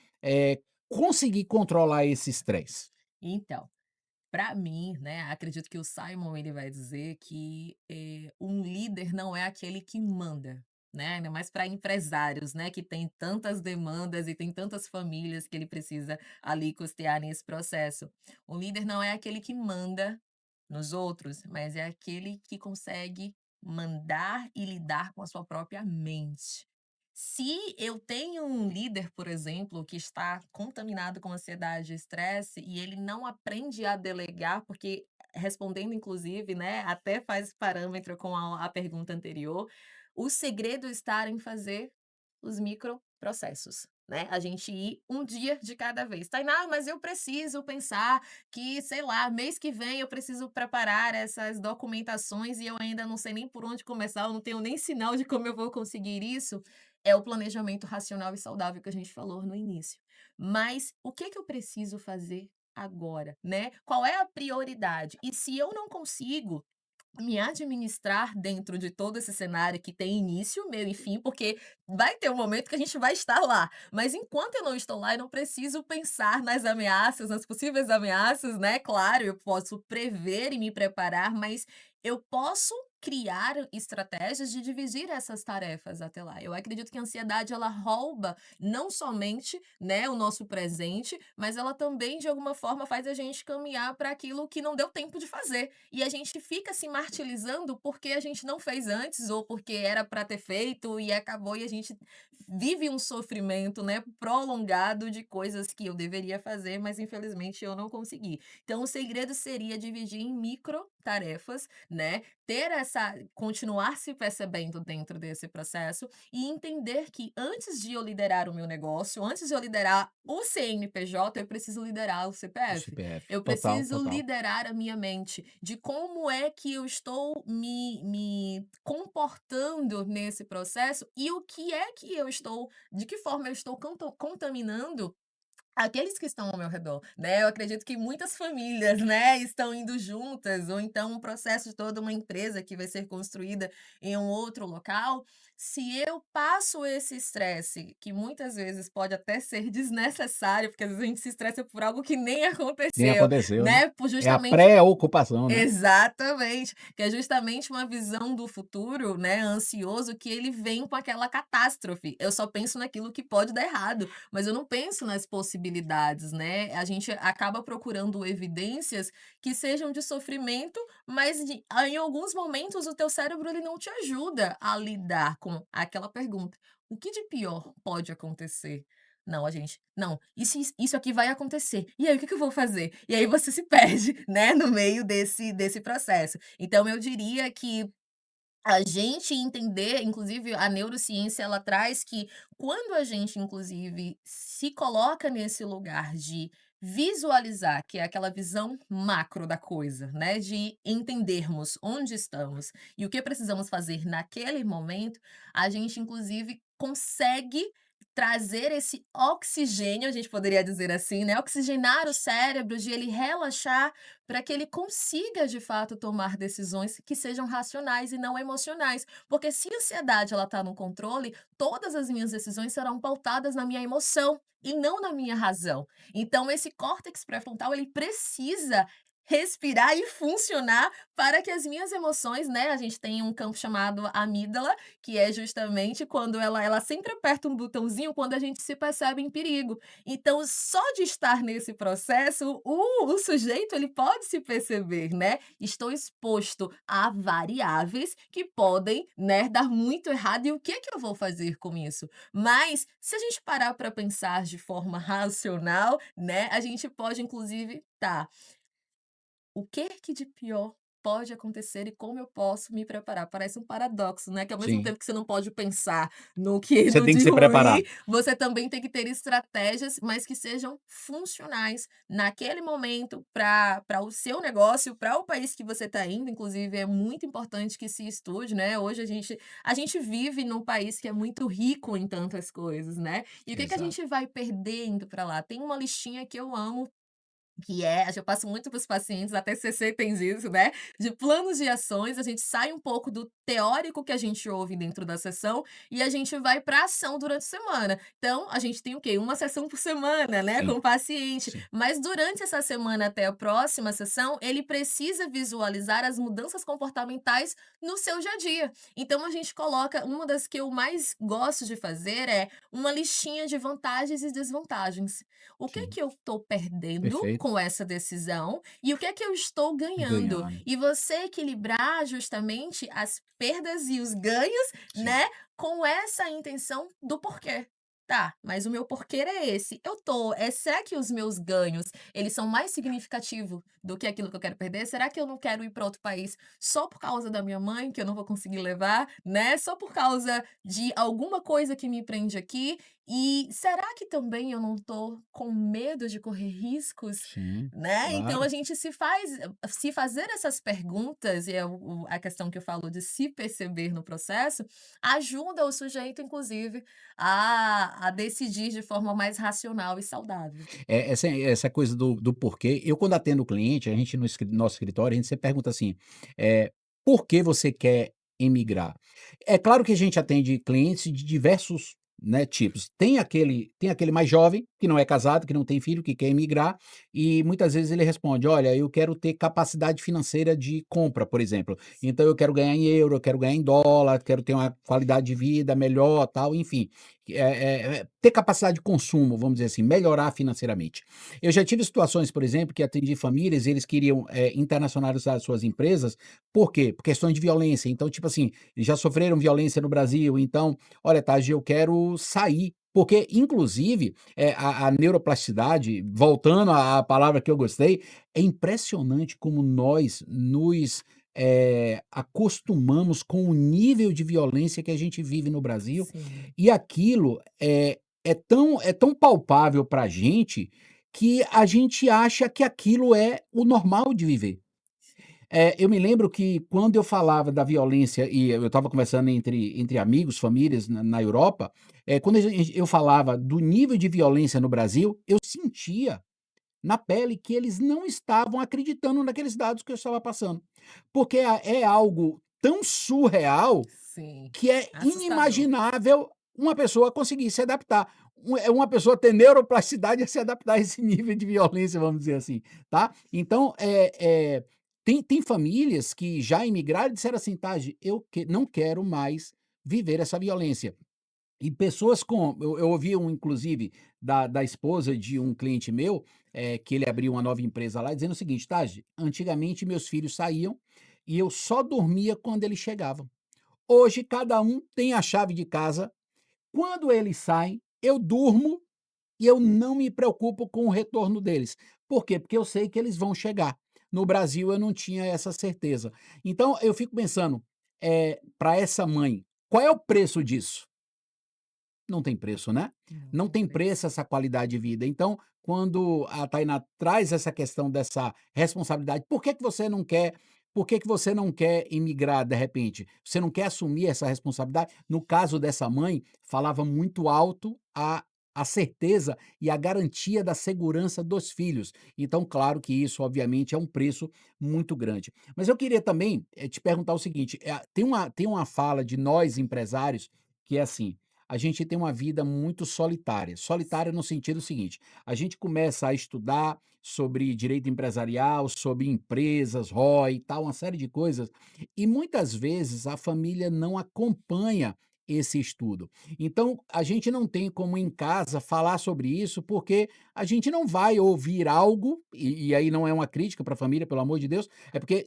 conseguir controlar esse estresse? Então, para mim, né, acredito que o Simon ele vai dizer que, um líder não é aquele que manda, né, ainda mais para empresários, né, que tem tantas demandas e tem tantas famílias que ele precisa ali custear nesse processo. O líder não é aquele que manda nos outros, mas é aquele que consegue mandar e lidar com a sua própria mente. Se eu tenho um líder, por exemplo, que está contaminado com ansiedade e estresse e ele não aprende a delegar, porque respondendo inclusive, né, até faz parâmetro com a pergunta anterior, o segredo está em fazer os microprocessos, né, a gente ir um dia de cada vez. "Tainá, mas eu preciso pensar que, sei lá, mês que vem eu preciso preparar essas documentações e eu ainda não sei nem por onde começar, eu não tenho nem sinal de como eu vou conseguir isso", é o planejamento racional e saudável que a gente falou no início. Mas o que que eu preciso fazer agora, né? Qual é a prioridade? E se eu não consigo me administrar dentro de todo esse cenário que tem início, meio e fim, porque vai ter um momento que a gente vai estar lá, mas enquanto eu não estou lá, eu não preciso pensar nas ameaças, nas possíveis ameaças, né, claro, eu posso prever e me preparar, mas eu posso criar estratégias de dividir essas tarefas até lá. Eu acredito que a ansiedade ela rouba não somente, né, o nosso presente, mas ela também de alguma forma faz a gente caminhar para aquilo que não deu tempo de fazer. E a gente fica se martirizando porque a gente não fez antes ou porque era para ter feito e acabou e a gente vive um sofrimento, né, prolongado de coisas que eu deveria fazer, mas infelizmente eu não consegui. Então o segredo seria dividir em micro tarefas, né, ter essa continuar se percebendo dentro desse processo e entender que antes de eu liderar o meu negócio, antes de eu liderar o CNPJ, eu preciso liderar o O CPF. CPF. Eu Total, preciso total. liderar a minha mente, de como é que eu estou me comportando nesse processo e o que é que eu estou de que forma eu estou contaminando aqueles que estão ao meu redor, né, eu acredito que muitas famílias, né, estão indo juntas ou então um processo de toda uma empresa que vai ser construída em um outro local, se eu passo esse estresse, que muitas vezes pode até ser desnecessário, porque às vezes a gente se estressa por algo que nem Nem aconteceu, aconteceu, né. né, por É a justamente pré-ocupação, né. exatamente, que é justamente uma visão do futuro, né, ansioso, que ele vem com aquela catástrofe. Eu só penso naquilo que pode dar errado, mas eu não penso nas possibilidades, né. A gente acaba procurando evidências que sejam de sofrimento, mas em alguns momentos o teu cérebro ele não te ajuda a lidar com aquela pergunta: "O que de pior pode acontecer?". Não, a gente: "Não, isso aqui vai acontecer. E aí, o que que eu vou fazer?". E aí você se perde, né, no meio desse processo. Então eu diria que a gente entender inclusive a neurociência ela traz que quando a gente inclusive se coloca nesse lugar de visualizar, que é aquela visão macro da coisa, né, de entendermos onde estamos e o que precisamos fazer naquele momento, a gente inclusive consegue trazer esse oxigênio, a gente poderia dizer assim, né, oxigenar o cérebro, de ele relaxar para que ele consiga de fato tomar decisões que sejam racionais e não emocionais. Porque se a ansiedade ela está no controle, todas as minhas decisões serão pautadas na minha emoção e não na minha razão. Então esse córtex pré-frontal ele precisa respirar e funcionar para que as minhas emoções, né, a gente tem um campo chamado amígdala, que é justamente quando ela sempre aperta um botãozinho quando a gente se percebe em perigo. Então, só de estar nesse processo, o sujeito ele pode se perceber, né, estou exposto a variáveis que podem, né, dar muito errado e o que que eu vou fazer com isso? Mas, se a gente parar para pensar de forma racional, né, a gente pode inclusive, tá, o que que de pior pode acontecer e como eu posso me preparar? Parece um paradoxo, né, que ao mesmo Sim. tempo que você não pode pensar no que Você no tem que de se ruim, preparar. você também tem que ter estratégias, mas que sejam funcionais naquele momento para o seu negócio, para o país que você está indo, inclusive é muito importante que se estude, né, hoje a gente vive num país que é muito rico em tantas coisas, né, e o que que a Exato. gente vai perder indo para lá? Tem uma listinha que eu amo Que é eu passo muito para os pacientes, a TCC tem isso, né, de planos de ações, a gente sai um pouco do teórico que a gente ouve dentro da sessão, e a gente vai para ação durante a semana. Então, a gente tem o quê? Uma sessão por semana, né, com Sim, o paciente, sim. mas durante essa semana até a próxima sessão, ele precisa visualizar as mudanças comportamentais no seu dia a dia. Então a gente coloca uma das que eu mais gosto de fazer é uma listinha de vantagens e desvantagens. O que é Sim, que eu estou perdendo perfeito. com essa decisão e o que é que eu estou ganhando? Ganhando. E você equilibrar justamente as perdas e os ganhos, Sim. né, com essa intenção do porquê. Tá, mas o meu porquê é esse. Será que os meus ganhos, eles são mais significativo do que aquilo que eu quero perder? Será que eu não quero ir para outro país só por causa da minha mãe, que eu não vou conseguir levar, né? Só por causa de alguma coisa que me prende aqui? E será que também eu não tô com medo de correr riscos, Sim, né? Então a claro. gente se fazer essas perguntas, e é a questão que eu falo de se perceber no processo, ajuda o sujeito, inclusive, a decidir de forma mais racional e saudável. Essa coisa do porquê, eu quando atendo o cliente, a gente nosso escritório, a gente sempre pergunta assim, "Por que você quer emigrar?". É claro que a gente atende clientes de diversos, né, tipos. Tem aquele mais jovem, que não é casado, que não tem filho, que quer emigrar, e muitas vezes ele responde: "Olha, eu quero ter capacidade financeira de compra", por exemplo. Então eu quero ganhar em euro, eu quero ganhar em dólar, quero ter uma qualidade de vida melhor, tal, enfim. Ter capacidade de consumo, vamos dizer assim, melhorar financeiramente. Eu já tive situações, por exemplo, que atendi famílias e eles queriam, internacionalizar suas empresas, por quê? Por questões de violência. Então, tipo assim, eles já sofreram violência no Brasil, então: "Olha, Taj, eu quero sair", porque inclusive, a neuroplasticidade, voltando à palavra que eu gostei, é impressionante como nós nos, acostumamos com o nível de violência que a gente vive no Brasil, Sim. e aquilo é tão palpável pra gente, que a gente acha que aquilo é o normal de viver. Eu me lembro que quando eu falava da violência e eu estava conversando entre amigos, famílias na Europa, quando eu falava do nível de violência no Brasil, eu sentia na pele que eles não estavam acreditando naqueles dados que eu estava passando. Porque é algo tão surreal Sim, que é assustador. inimaginável uma pessoa conseguir se adaptar. Uma pessoa ter neuroplasticidade a se adaptar a esse nível de violência, vamos dizer assim, tá. Então, tem famílias que já imigraram e disseram assim: "Taj, não quero mais viver essa violência". E pessoas com eu ouvi inclusive da esposa de um cliente meu, que ele abriu uma nova empresa lá, dizendo o seguinte: "Taj, antigamente meus filhos saíam e eu só dormia quando eles chegavam. Hoje cada um tem a chave de casa. Quando eles saem, eu durmo e eu não me preocupo com o retorno deles. Por quê? Porque eu sei que eles vão chegar. No Brasil eu não tinha essa certeza". Então eu fico pensando, para essa mãe, qual é o preço disso? Não tem preço, né? Não Não tem tem preço. preço essa qualidade de vida. Então, quando a Tainá traz essa questão dessa responsabilidade, por que que você não quer imigrar de repente? Você não quer assumir essa responsabilidade? No caso dessa mãe, falava muito alto a certeza e a garantia da segurança dos filhos. Então, claro que isso, obviamente, é um preço muito grande. Mas eu queria também, te perguntar o seguinte, tem uma fala de nós empresários que é assim: a gente tem uma vida muito solitária. Solitária no sentido seguinte: a gente começa a estudar sobre direito empresarial, sobre empresas, ROI e tal, uma série de coisas, e muitas vezes a família não acompanha esse estudo. Então, a gente não tem como em casa falar sobre isso, porque a gente não vai ouvir algo, e aí não é uma crítica para a família, pelo amor de Deus, é porque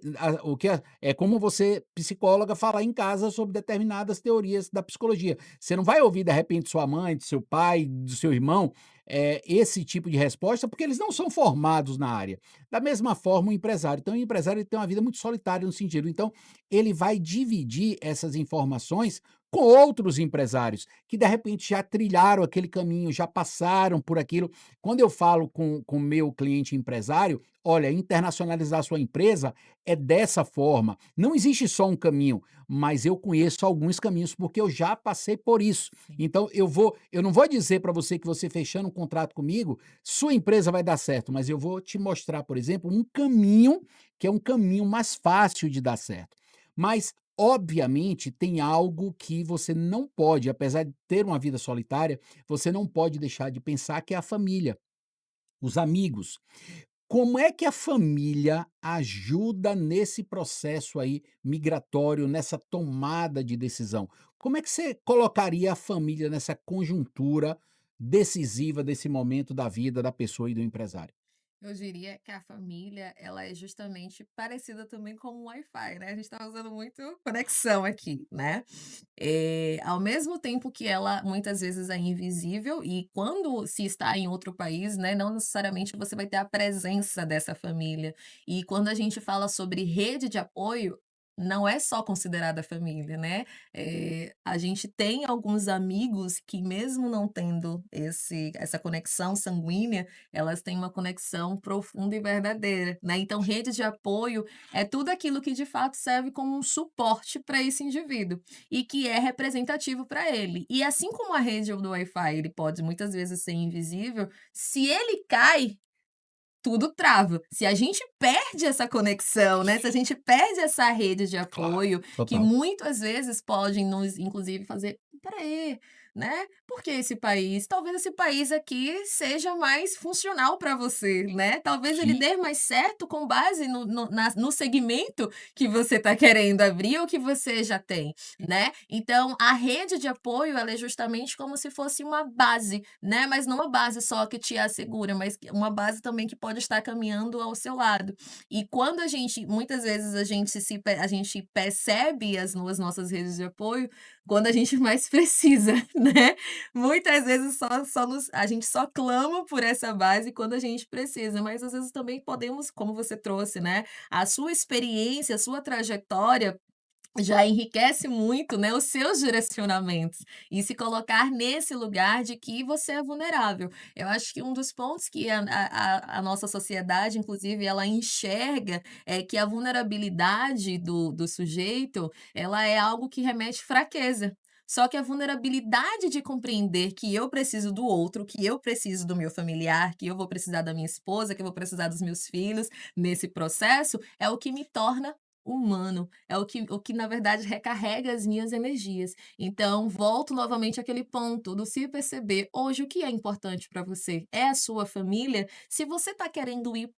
é como você, psicóloga, falar em casa sobre determinadas teorias da psicologia. Você não vai ouvir, de repente, sua mãe, do seu pai, do seu irmão, esse tipo de resposta, porque eles não são formados na área. Da mesma forma, o empresário. Então, o empresário ele tem uma vida muito solitária no sentido. Então, ele vai dividir essas informações com outros empresários que de repente já trilharam aquele caminho, já passaram por aquilo. Quando eu falo com o meu cliente empresário, olha, internacionalizar sua empresa é dessa forma. Não existe só um caminho, mas eu conheço alguns caminhos porque eu já passei por isso. Sim. Então eu não vou dizer para você que você fechando um contrato comigo, sua empresa vai dar certo, mas eu vou te mostrar, por exemplo, um caminho que é um caminho mais fácil de dar certo. Mas obviamente, tem algo que você não pode, apesar de ter uma vida solitária, você não pode deixar de pensar que é a família, os amigos. Como é que a família ajuda nesse processo aí migratório, nessa tomada de decisão? Como é que você colocaria a família nessa conjuntura decisiva desse momento da vida da pessoa e do empresário? Eu diria que a família, ela é justamente parecida também com o Wi-Fi, né, a gente está usando muito conexão aqui, né. Ao mesmo tempo que ela muitas vezes é invisível e quando se está em outro país, né, não necessariamente você vai ter a presença dessa família. E quando a gente fala sobre rede de apoio, não é só considerada família, né. A gente tem alguns amigos que mesmo não tendo essa conexão sanguínea, elas têm uma conexão profunda e verdadeira, né. Então rede de apoio é tudo aquilo que de fato serve como um suporte para esse indivíduo e que é representativo para ele. E assim como a rede do Wi-Fi, ele pode muitas vezes ser invisível, se ele cai, tudo trava. Se a gente perde essa conexão, né, se a gente perde essa rede de Claro, apoio, que total. muitas vezes podem nos inclusive fazer: "Espera aí, né, por que esse país? Talvez esse país aqui seja mais funcional para você, né, talvez ele Sim, dê mais certo com base no segmento que você está querendo abrir ou que você já tem", né. Então a rede de apoio, ela é justamente como se fosse uma base, né, mas não uma base só que te assegura, mas uma base também que pode estar caminhando ao seu lado. E quando a gente muitas vezes a gente percebe as nossas redes de apoio quando a gente mais precisa, né. Muitas vezes a gente só clama por essa base quando a gente precisa, mas às vezes também podemos, como você trouxe, né, a sua experiência, a sua trajetória já enriquece muito, né, os seus direcionamentos, e se colocar nesse lugar de que você é vulnerável. Eu acho que um dos pontos que a nossa sociedade, inclusive, ela enxerga, é que a vulnerabilidade do sujeito, ela é algo que remete fraqueza. Só que a vulnerabilidade de compreender que eu preciso do outro, que eu preciso do meu familiar, que eu vou precisar da minha esposa, que eu vou precisar dos meus filhos nesse processo, é o que me torna humano, é o que na verdade recarrega as minhas energias. Então, volto novamente àquele ponto do se perceber hoje o que é importante para você. É a sua família? Se você está querendo ir,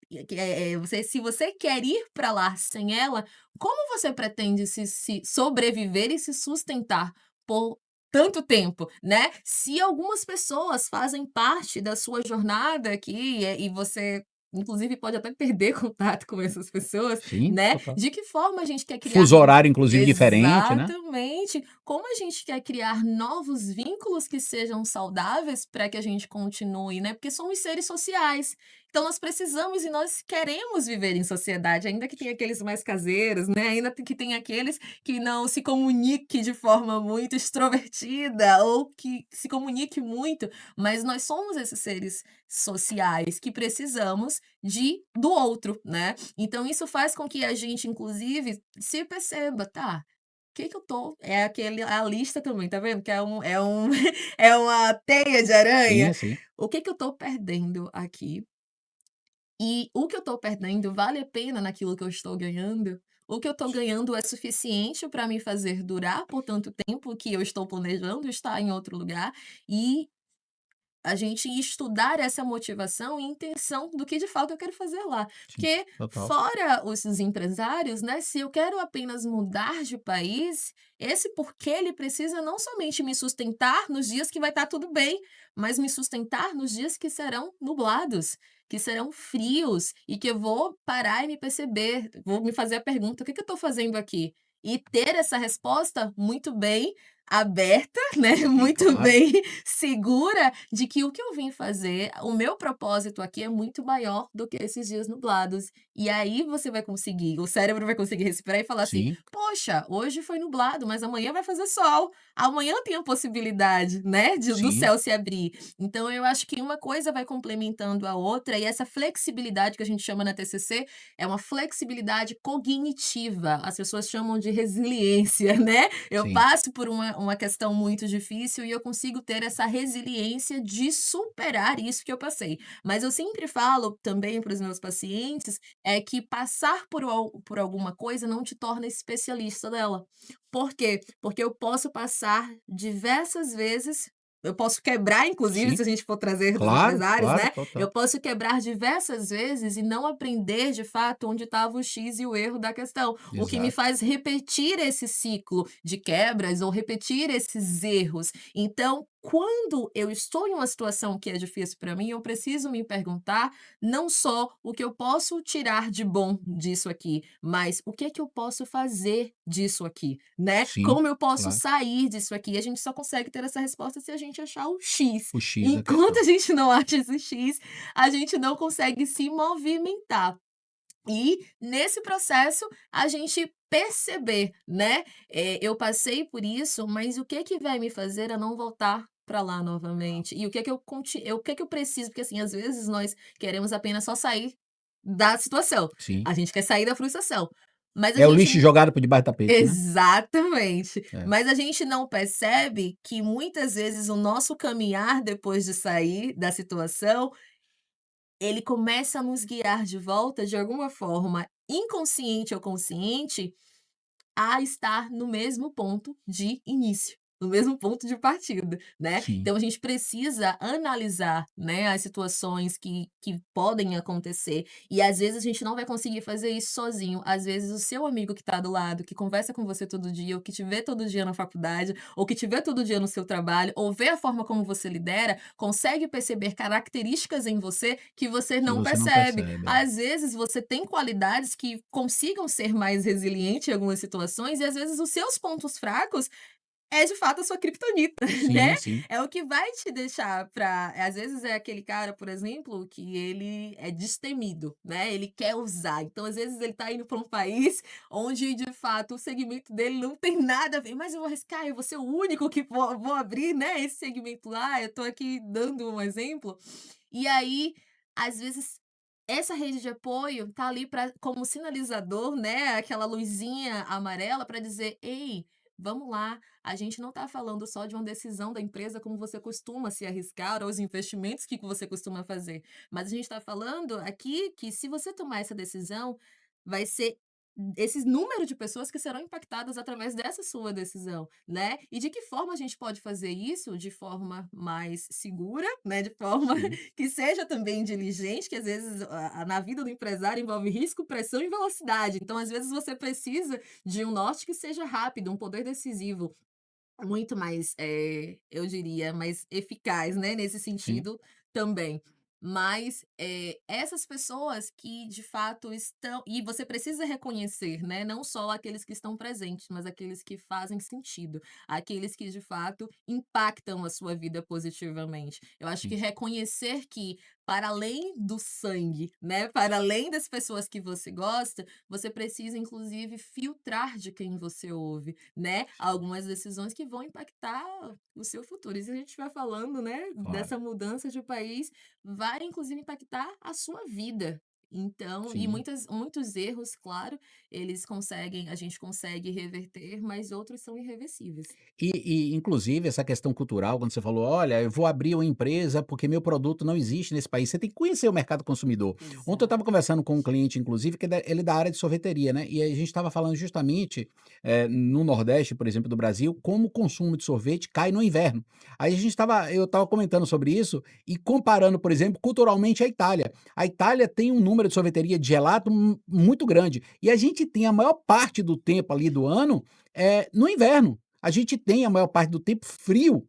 se você quer ir para lá sem ela, como você pretende se sobreviver e se sustentar por tanto tempo, né? Se algumas pessoas fazem parte da sua jornada aqui, e você inclusive pode até perder contato com essas pessoas, sim, né, total. de que forma a gente quer criar Fuso horário inclusive diferente, né. exatamente, como a gente quer criar novos vínculos que sejam saudáveis para que a gente continue, né, porque somos seres sociais, então nós precisamos e nós queremos viver em sociedade, ainda que tenha aqueles mais caseiros, né, ainda que tenha aqueles que não se comunique de forma muito extrovertida ou que se comunique muito, mas nós somos esses seres sociais que precisamos do outro, né. Então isso faz com que a gente inclusive se perceba: "Tá, o que que eu tô", é aquele a lista também, tá vendo que é um é uma teia de aranha. Sim, sim. O que que eu tô perdendo aqui? E o que eu tô perdendo vale a pena naquilo que eu estou ganhando? O que eu tô ganhando é suficiente para me fazer durar por tanto tempo que eu estou planejando estar em outro lugar? E a gente estudar essa motivação e intenção do que de fato eu quero fazer lá. Sim, Porque total. fora os empresários, né, se eu quero apenas mudar de país, esse porquê ele precisa não somente me sustentar nos dias que vai estar tudo bem, mas me sustentar nos dias que serão nublados, que serão frios e que eu vou parar e me perceber, vou me fazer a pergunta: "O que que eu estou fazendo aqui?" E ter essa resposta muito bem aberta, né, muito Claro, bem segura de que o que eu vim fazer, o meu propósito aqui é muito maior do que esses dias nublados. E aí você vai conseguir, o cérebro vai conseguir respirar e falar assim: sim, "Poxa, hoje foi nublado, mas amanhã vai fazer sol. Amanhã tem a possibilidade, né, do sim, céu se abrir". Então eu acho que uma coisa vai complementando a outra e essa flexibilidade que a gente chama na TCC é uma flexibilidade cognitiva, as pessoas chamam de resiliência, né. Eu sim, passo por uma questão muito difícil e eu consigo ter essa resiliência de superar isso que eu passei. Mas eu sempre falo também para os meus pacientes, é que passar por alguma coisa não te torna especialista dela. Por quê? Porque eu posso passar diversas vezes, eu posso quebrar inclusive, sim, se a gente for trazer dos claro, empresários, claro, né, total. eu posso quebrar diversas vezes e não aprender de fato onde estava o X e o erro da questão, o que me Exato, faz repetir esse ciclo de quebras ou repetir esses erros. Então, quando eu estou em uma situação que é difícil para mim, eu preciso me perguntar não só o que eu posso tirar de bom disso aqui, mas o que é que eu posso fazer disso aqui, né? sim, Como eu posso claro. sair disso aqui? A gente só consegue ter essa resposta se a gente achar o X. O X da Enquanto questão. a gente não acha esse X, a gente não consegue se movimentar. E nesse processo a gente perceber, né, eu passei por isso, mas o que que vai me fazer a não voltar para lá novamente? E o que que eu preciso? Porque, assim, às vezes nós queremos apenas só sair da situação, Sim. a gente quer sair da frustração, mas a É o gente lixo jogado por debaixo do tapete, né. exatamente. É, Mas a gente não percebe que muitas vezes o nosso caminhar depois de sair da situação ele começa a nos guiar de volta, de alguma forma, inconsciente ou consciente, a estar no mesmo ponto de início, no mesmo ponto de partida, né. sim, Então a gente precisa analisar, né, as situações que podem acontecer, e às vezes a gente não vai conseguir fazer isso sozinho, às vezes o seu amigo que está do lado, que conversa com você todo dia, ou que te vê todo dia na faculdade, ou que te vê todo dia no seu trabalho, ou vê a forma como você lidera, consegue perceber características em você que você que não você não percebe. percebe, é. Às vezes você tem qualidades que consigam ser mais resiliente em algumas situações e às vezes os seus pontos fracos é de fato a sua criptonita, né. Sim, sim, É o que vai te deixar pra às vezes é aquele cara, por exemplo, que ele é destemido, né, ele quer usar, então às vezes ele tá indo para um país onde de fato o segmento dele não tem nada a ver, "Mas eu vou arriscar, eu vou ser o único que vou abrir, né, esse segmento lá", eu tô aqui dando um exemplo. E aí, às vezes, essa rede de apoio tá ali para como sinalizador, né, aquela luzinha amarela para dizer: "Ei, vamos lá, a gente não tá falando só de uma decisão da empresa como você costuma se arriscar ou os investimentos que você costuma fazer, mas a gente está falando aqui que se você tomar essa decisão, vai ser esses número de pessoas que serão impactadas através dessa sua decisão, né. E de que forma a gente pode fazer isso? De forma mais segura, né, de forma sim, que seja também diligente, que às vezes na vida do empresário envolve risco, pressão e velocidade. Então, às vezes, você precisa de um norte que seja rápido, um poder decisivo muito mais, eu diria, mais eficaz, né, nesse sim, sentido também. Mas, essas pessoas que de fato estão e você precisa reconhecer, né, não só aqueles que estão presentes, mas aqueles que fazem sentido, aqueles que de fato impactam a sua vida positivamente. Eu acho que sim, reconhecer que para além do sangue, né, para além das pessoas que você gosta, você precisa inclusive filtrar de quem você ouve, né, sim, algumas decisões que vão impactar o seu futuro. E se a gente estiver falando, né, claro. dessa mudança de país, vai inclusive impactar a sua vida. Então, e Sim. muitos erros, claro, a gente consegue reverter, mas outros são irreversíveis. Inclusive essa questão cultural, quando você falou: "Olha, eu vou abrir uma empresa porque meu produto não existe nesse país", você tem que conhecer o mercado consumidor. Ontem eu estava Exato. conversando com um cliente inclusive que ele é da área de sorveteria, né, e aí a gente estava falando justamente, no nordeste, por exemplo, do Brasil, como o consumo de sorvete cai no inverno. Aí eu estava comentando sobre isso e comparando, por exemplo, culturalmente a Itália. A Itália tem um número de sorveteria de gelato muito grande, e a gente tem a maior parte do tempo ali do ano, no inverno. A gente tem a maior parte do tempo frio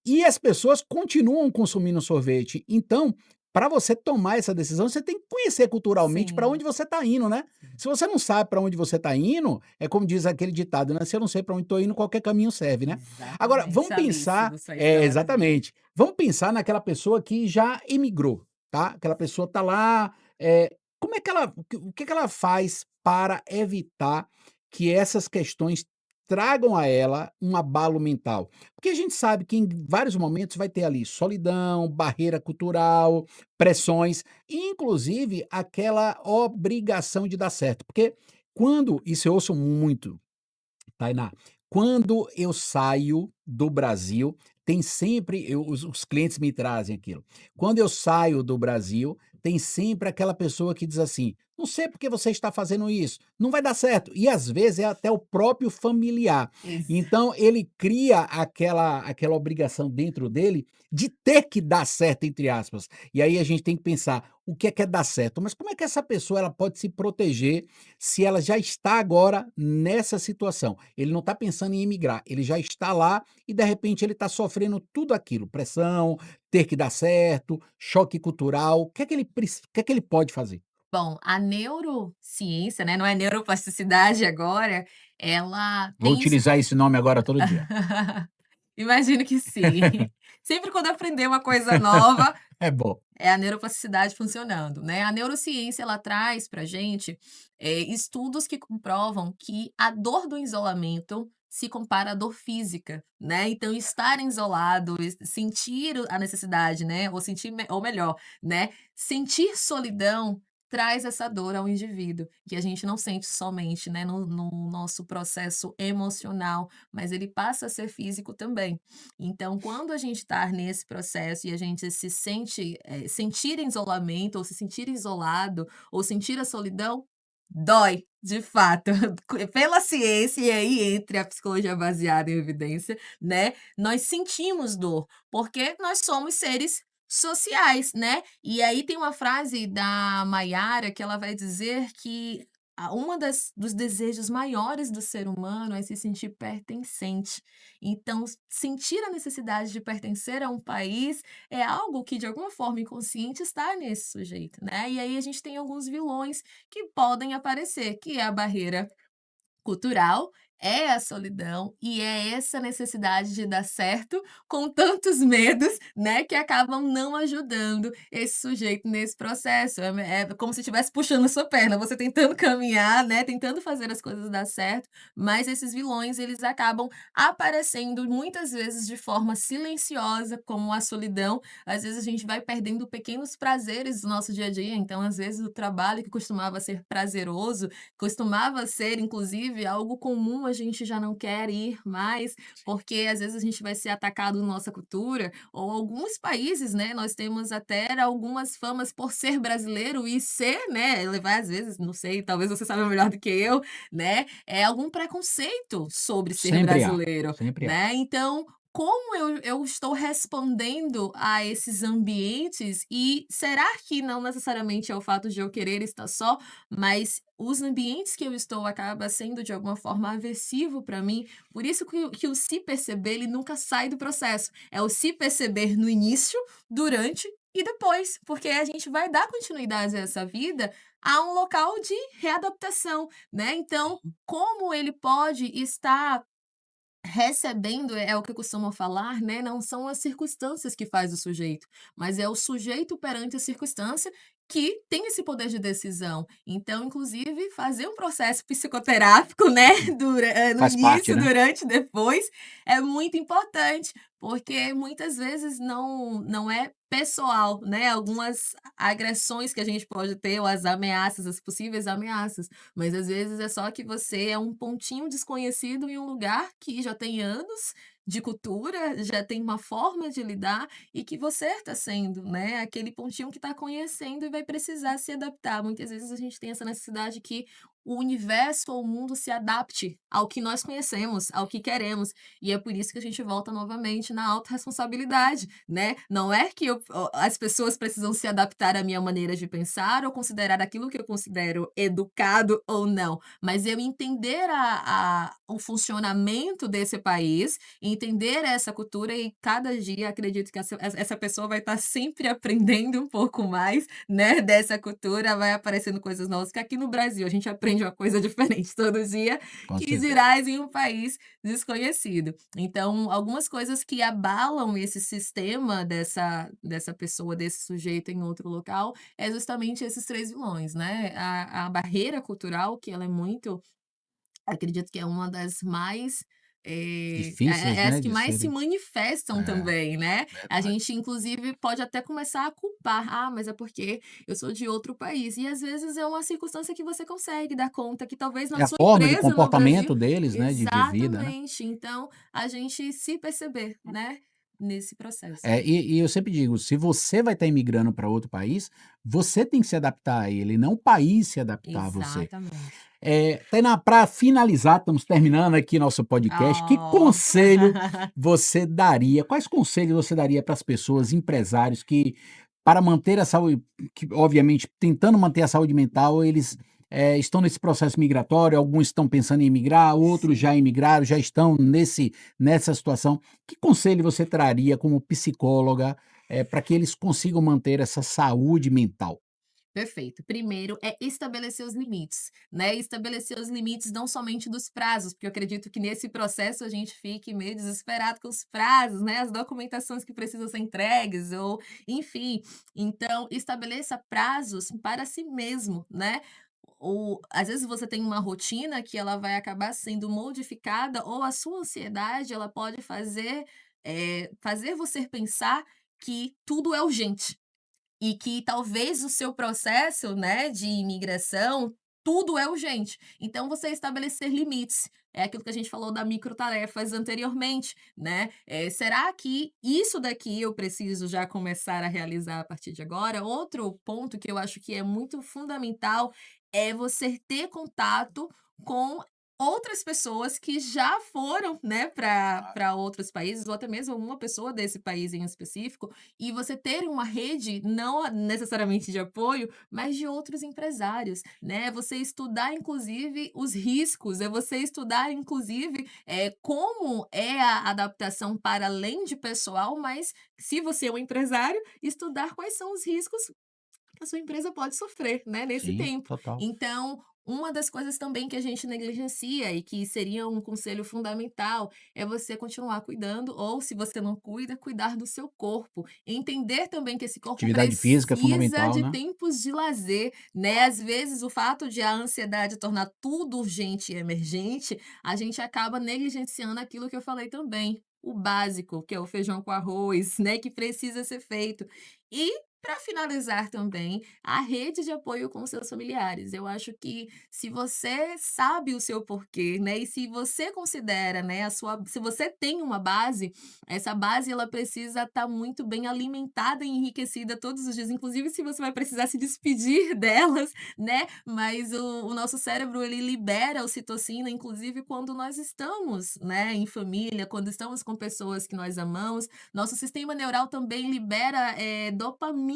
e as pessoas continuam consumindo sorvete. Então, para você tomar essa decisão, você tem que conhecer culturalmente para Sim, onde você está indo, né. sim. Se você não sabe para onde você está indo, é como diz aquele ditado, né: "Se eu não sei para onde estou indo, qualquer caminho serve", né. Agora Exatamente, vamos Alice pensar do País das Maravilhas. exatamente. Vamos pensar naquela pessoa que já imigrou, tá. Aquela pessoa está lá, como é que ela o que que ela faz para evitar que essas questões tragam a ela um abalo mental? Porque a gente sabe que em vários momentos vai ter ali solidão, barreira cultural, pressões e inclusive aquela obrigação de dar certo, porque quando isso eu ouço muito, Tainá, quando eu saio do Brasil, tem sempre os clientes me trazem aquilo. Quando eu saio do Brasil, tem sempre aquela pessoa que diz assim: "Não sei por que você está fazendo isso, não vai dar certo", e às vezes é até o próprio familiar. Exa Então ele cria aquela obrigação dentro dele de ter que dar certo, entre aspas. E aí a gente tem que pensar, o que é dar certo? Mas como é que essa pessoa ela pode se proteger se ela já está agora nessa situação? Ele não está pensando em emigrar, ele já está lá e de repente ele está sofrendo tudo aquilo, pressão, ter que dar certo, choque cultural, o que é que ele pode fazer? Bom, a neurociência, né, não é neuroplasticidade agora, ela Vou tem es utilizar esse nome agora todo dia. imagino que sim. Sempre quando aprender uma coisa nova, É bom. é a neuroplasticidade funcionando, né. A neurociência ela traz pra gente, estudos que comprovam que a dor do isolamento se compara à dor física, né. Então estar isolado, sentir a necessidade, né, ou sentir ou melhor, né, sentir solidão traz essa dor ao indivíduo, que a gente não sente somente, né, no nosso processo emocional, mas ele passa a ser físico também. Então, quando a gente está nesse processo e a gente se sente, sentir isolamento ou se sentir isolado ou sentir a solidão, dói, de fato. Pela ciência, e aí entre a psicologia baseada em evidência, né, nós sentimos dor, porque nós somos seres sociais, né. E aí tem uma frase da Maiara que ela vai dizer que uma das dos desejos maiores do ser humano é se sentir pertencente. Então, sentir a necessidade de pertencer a um país é algo que, de alguma forma inconsciente, está nesse sujeito, né. E aí a gente tem alguns vilões que podem aparecer, que é a barreira cultural, é a solidão e é essa necessidade de dar certo com tantos medos, né, que acabam não ajudando esse sujeito nesse processo. É como se estivesse puxando a sua perna, você tentando caminhar, né, tentando fazer as coisas dar certo, mas esses vilões eles acabam aparecendo muitas vezes de forma silenciosa, como a solidão. Às vezes a gente vai perdendo pequenos prazeres do nosso dia a dia, então às vezes o trabalho que costumava ser prazeroso, costumava ser, inclusive, algo comum, a gente já não quer ir mais, porque às vezes a gente vai ser atacado na nossa cultura, ou alguns países, né, nós temos até algumas famas por ser brasileiro e ser, né, levar às vezes, não sei, talvez você saiba melhor do que eu, né, é algum preconceito sobre ser Sempre há, brasileiro, sempre há. né. Então, como eu estou respondendo a esses ambientes e será que não necessariamente é o fato de eu querer estar só, mas os ambientes que eu estou acaba sendo de alguma forma aversivo para mim, por isso que o se perceber ele nunca sai do processo, é o se perceber no início, durante e depois, porque a gente vai dar continuidade a essa vida a um local de readaptação, né, então, como ele pode estar recebendo, é o que costumam falar, né, não são as circunstâncias que faz o sujeito, mas é o sujeito perante a circunstância que tem esse poder de decisão. Então, inclusive, fazer um processo psicoterápico, né, no Faz parte, início, né? durante e depois, é muito importante, porque muitas vezes não é pessoal, né, algumas agressões que a gente pode ter ou as ameaças, as possíveis ameaças. Mas às vezes é só que você é um pontinho desconhecido em um lugar que já tem anos de cultura, já tem uma forma de lidar e que você está sendo, né, aquele pontinho que está conhecendo e vai precisar se adaptar. Muitas vezes a gente tem essa necessidade que o universo ou o mundo se adapte ao que nós conhecemos, ao que queremos. E é por isso que a gente volta novamente na autorresponsabilidade, né. Não é que as pessoas precisam se adaptar à minha maneira de pensar ou considerar aquilo que eu considero educado ou não, mas eu entender o funcionamento desse país, entender essa cultura e cada dia acredito que essa pessoa vai estar sempre aprendendo um pouco mais, né, dessa cultura, vai aparecendo coisas novas, que aqui no Brasil a gente aprende uma coisa diferente todo dia, Com que certeza. dirás em um país desconhecido. Então, algumas coisas que abalam esse sistema dessa pessoa, desse sujeito em outro local, é justamente esses 3 vilões, né, a barreira cultural, que ela é muito acredito que é uma das mais, Difíceis, as né, que de mais se serem. manifestam É, também, né. A verdade. gente inclusive pode até começar a culpar: "Ah, mas é porque eu sou de outro país", e às vezes é uma circunstância que você consegue dar conta, que talvez na É a sua forma de empresa no Brasil comportamento deles, né, de vida, né. exatamente. Então, a gente se perceber, né, nesse processo. E eu sempre digo, se você vai estar imigrando para outro país, você tem que se adaptar a ele, não o país se adaptar a você. Exatamente. Tainá, para finalizar, estamos terminando aqui nosso podcast, que Oh. conselho você daria quais conselhos você daria para as pessoas, empresários que, para manter a saúde que obviamente tentando manter a saúde mental, eles, estão nesse processo migratório, alguns estão pensando em imigrar, outros já Sim. imigraram, já estão nessa situação. Que conselho você traria como psicóloga, para que eles consigam manter essa saúde mental? Perfeito. Primeiro é estabelecer os limites, né, estabelecer os limites não somente dos prazos, porque eu acredito que nesse processo a gente fique meio desesperado com os prazos, né, as documentações que precisam ser entregues ou enfim. Então estabeleça prazos para si mesmo, né. Ou às vezes você tem uma rotina que ela vai acabar sendo modificada ou a sua ansiedade ela pode fazer você pensar que tudo é urgente. E que talvez o seu processo, né, de imigração, tudo é urgente. Então você estabelecer limites, é aquilo que a gente falou da microtarefas anteriormente, né. Será que isso daqui eu preciso já começar a realizar a partir de agora? Outro ponto que eu acho que é muito fundamental, é você ter contato com outras pessoas que já foram, né, para outros países ou até mesmo uma pessoa desse país em específico, e você ter uma rede, não necessariamente de apoio, mas de outros empresários, né. Você estudar inclusive os riscos, é você estudar inclusive, como é a adaptação para além de pessoal, mas se você é um empresário, estudar quais são os riscos que a sua empresa pode sofrer, né, nesse Sim, tempo. total. Então, uma das coisas também que a gente negligencia e que seria um conselho fundamental, é você continuar cuidando ou se você não cuida, cuidar do seu corpo. Entender também que esse corpo Atividade física é precisa fundamental, de né. tempos de lazer, né. Às vezes o fato de a ansiedade tornar tudo urgente e emergente, a gente acaba negligenciando aquilo que eu falei também, o básico, que é o feijão com arroz, né, que precisa ser feito. E para finalizar também, a rede de apoio com seus familiares. Eu acho que se você sabe o seu porquê, né, e se você considera, né, se você tem uma base, essa base ela precisa estar muito bem alimentada e enriquecida todos os dias, inclusive se você vai precisar se despedir delas, né, mas o nosso cérebro ele libera ocitocina, inclusive quando nós estamos, né, em família, quando estamos com pessoas que nós amamos, nosso sistema neural também libera, dopamina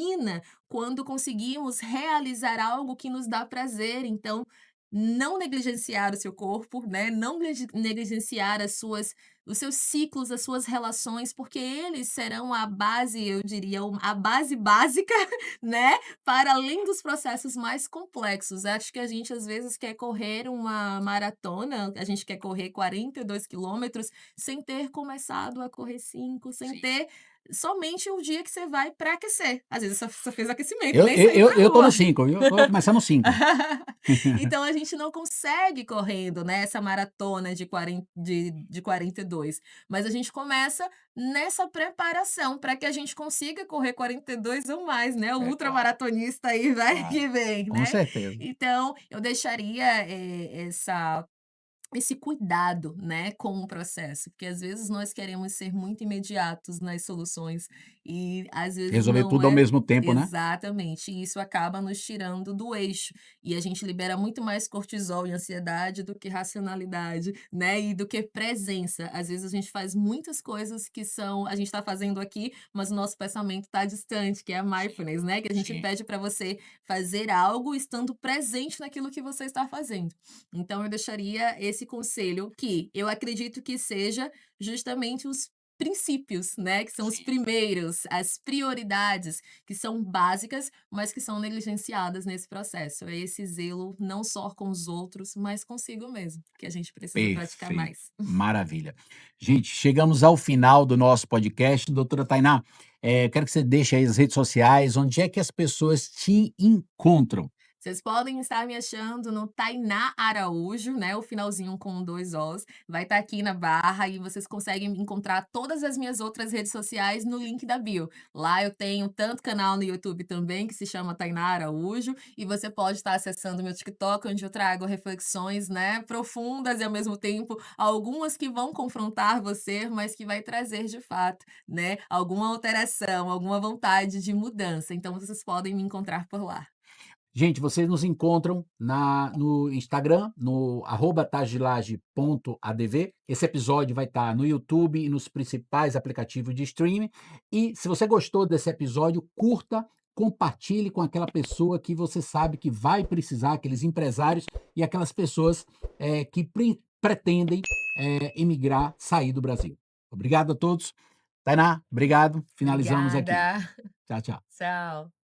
quando conseguimos realizar algo que nos dá prazer, então, não negligenciar o seu corpo, né, não negligenciar os seus ciclos, as suas relações, porque eles serão a base, eu diria, a base básica, né, para além dos processos mais complexos. Acho que a gente às vezes quer correr uma maratona, a gente quer correr 42 quilômetros sem ter começado a correr 5, sem Sim. ter somente o dia que você vai para aquecer. Às vezes só fez aquecimento, Eu nem eu saiu eu pra eu tô no rua. 5, viu, eu tô começando no 5. Então a gente não consegue correndo, né, essa maratona de 42, mas a gente começa nessa preparação para que a gente consiga correr 42 ou mais, né, o É claro, ultramaratonista aí vai claro, que vem, com né. certeza. Então eu deixaria, essa esse cuidado, né, com o processo, porque às vezes nós queremos ser muito imediatos nas soluções e às vezes Resolver não tudo ao é mesmo tempo, né? exatamente, e isso acaba nos tirando do eixo, e a gente libera muito mais cortisol e ansiedade do que racionalidade, né, e do que presença. Às vezes a gente faz muitas coisas que são a gente está fazendo aqui, mas o nosso pensamento está distante, que é a mindfulness, né, que a gente Sim. pede para você fazer algo estando presente naquilo que você está fazendo. Então eu deixaria esse conselho que eu acredito que seja justamente os princípios, né, que são os Sim. primeiros, as prioridades, que são básicas, mas que são negligenciadas nesse processo. É esse zelo não só com os outros, mas consigo mesmo, que a gente precisa praticar Perfeito, mais. maravilha. Gente, chegamos ao final do nosso podcast. Doutora Tainá, quero que você deixe aí as redes sociais, onde é que as pessoas te encontram? Vocês podem estar me achando no Tainá Araújo, né, o finalzinho com 2 Os, vai estar aqui na barra e vocês conseguem encontrar todas as minhas outras redes sociais no link da bio. Lá eu tenho tanto canal no YouTube também, que se chama Tainá Araújo, e você pode estar acessando meu TikTok, onde eu trago reflexões, né, profundas e ao mesmo tempo algumas que vão confrontar você, mas que vai trazer de fato, né, alguma alteração, alguma vontade de mudança. Então vocês podem me encontrar por lá. Gente, vocês nos encontram no Instagram, no @tagilage.adv. Esse episódio vai estar no YouTube e nos principais aplicativos de streaming. E se você gostou desse episódio, curta, compartilhe com aquela pessoa que você sabe que vai precisar, aqueles empresários e aquelas pessoas que pretendem emigrar, sair do Brasil. Obrigado a todos. Tainá, obrigado. Finalizamos aqui. Obrigada. Tchau, tchau. Tchau.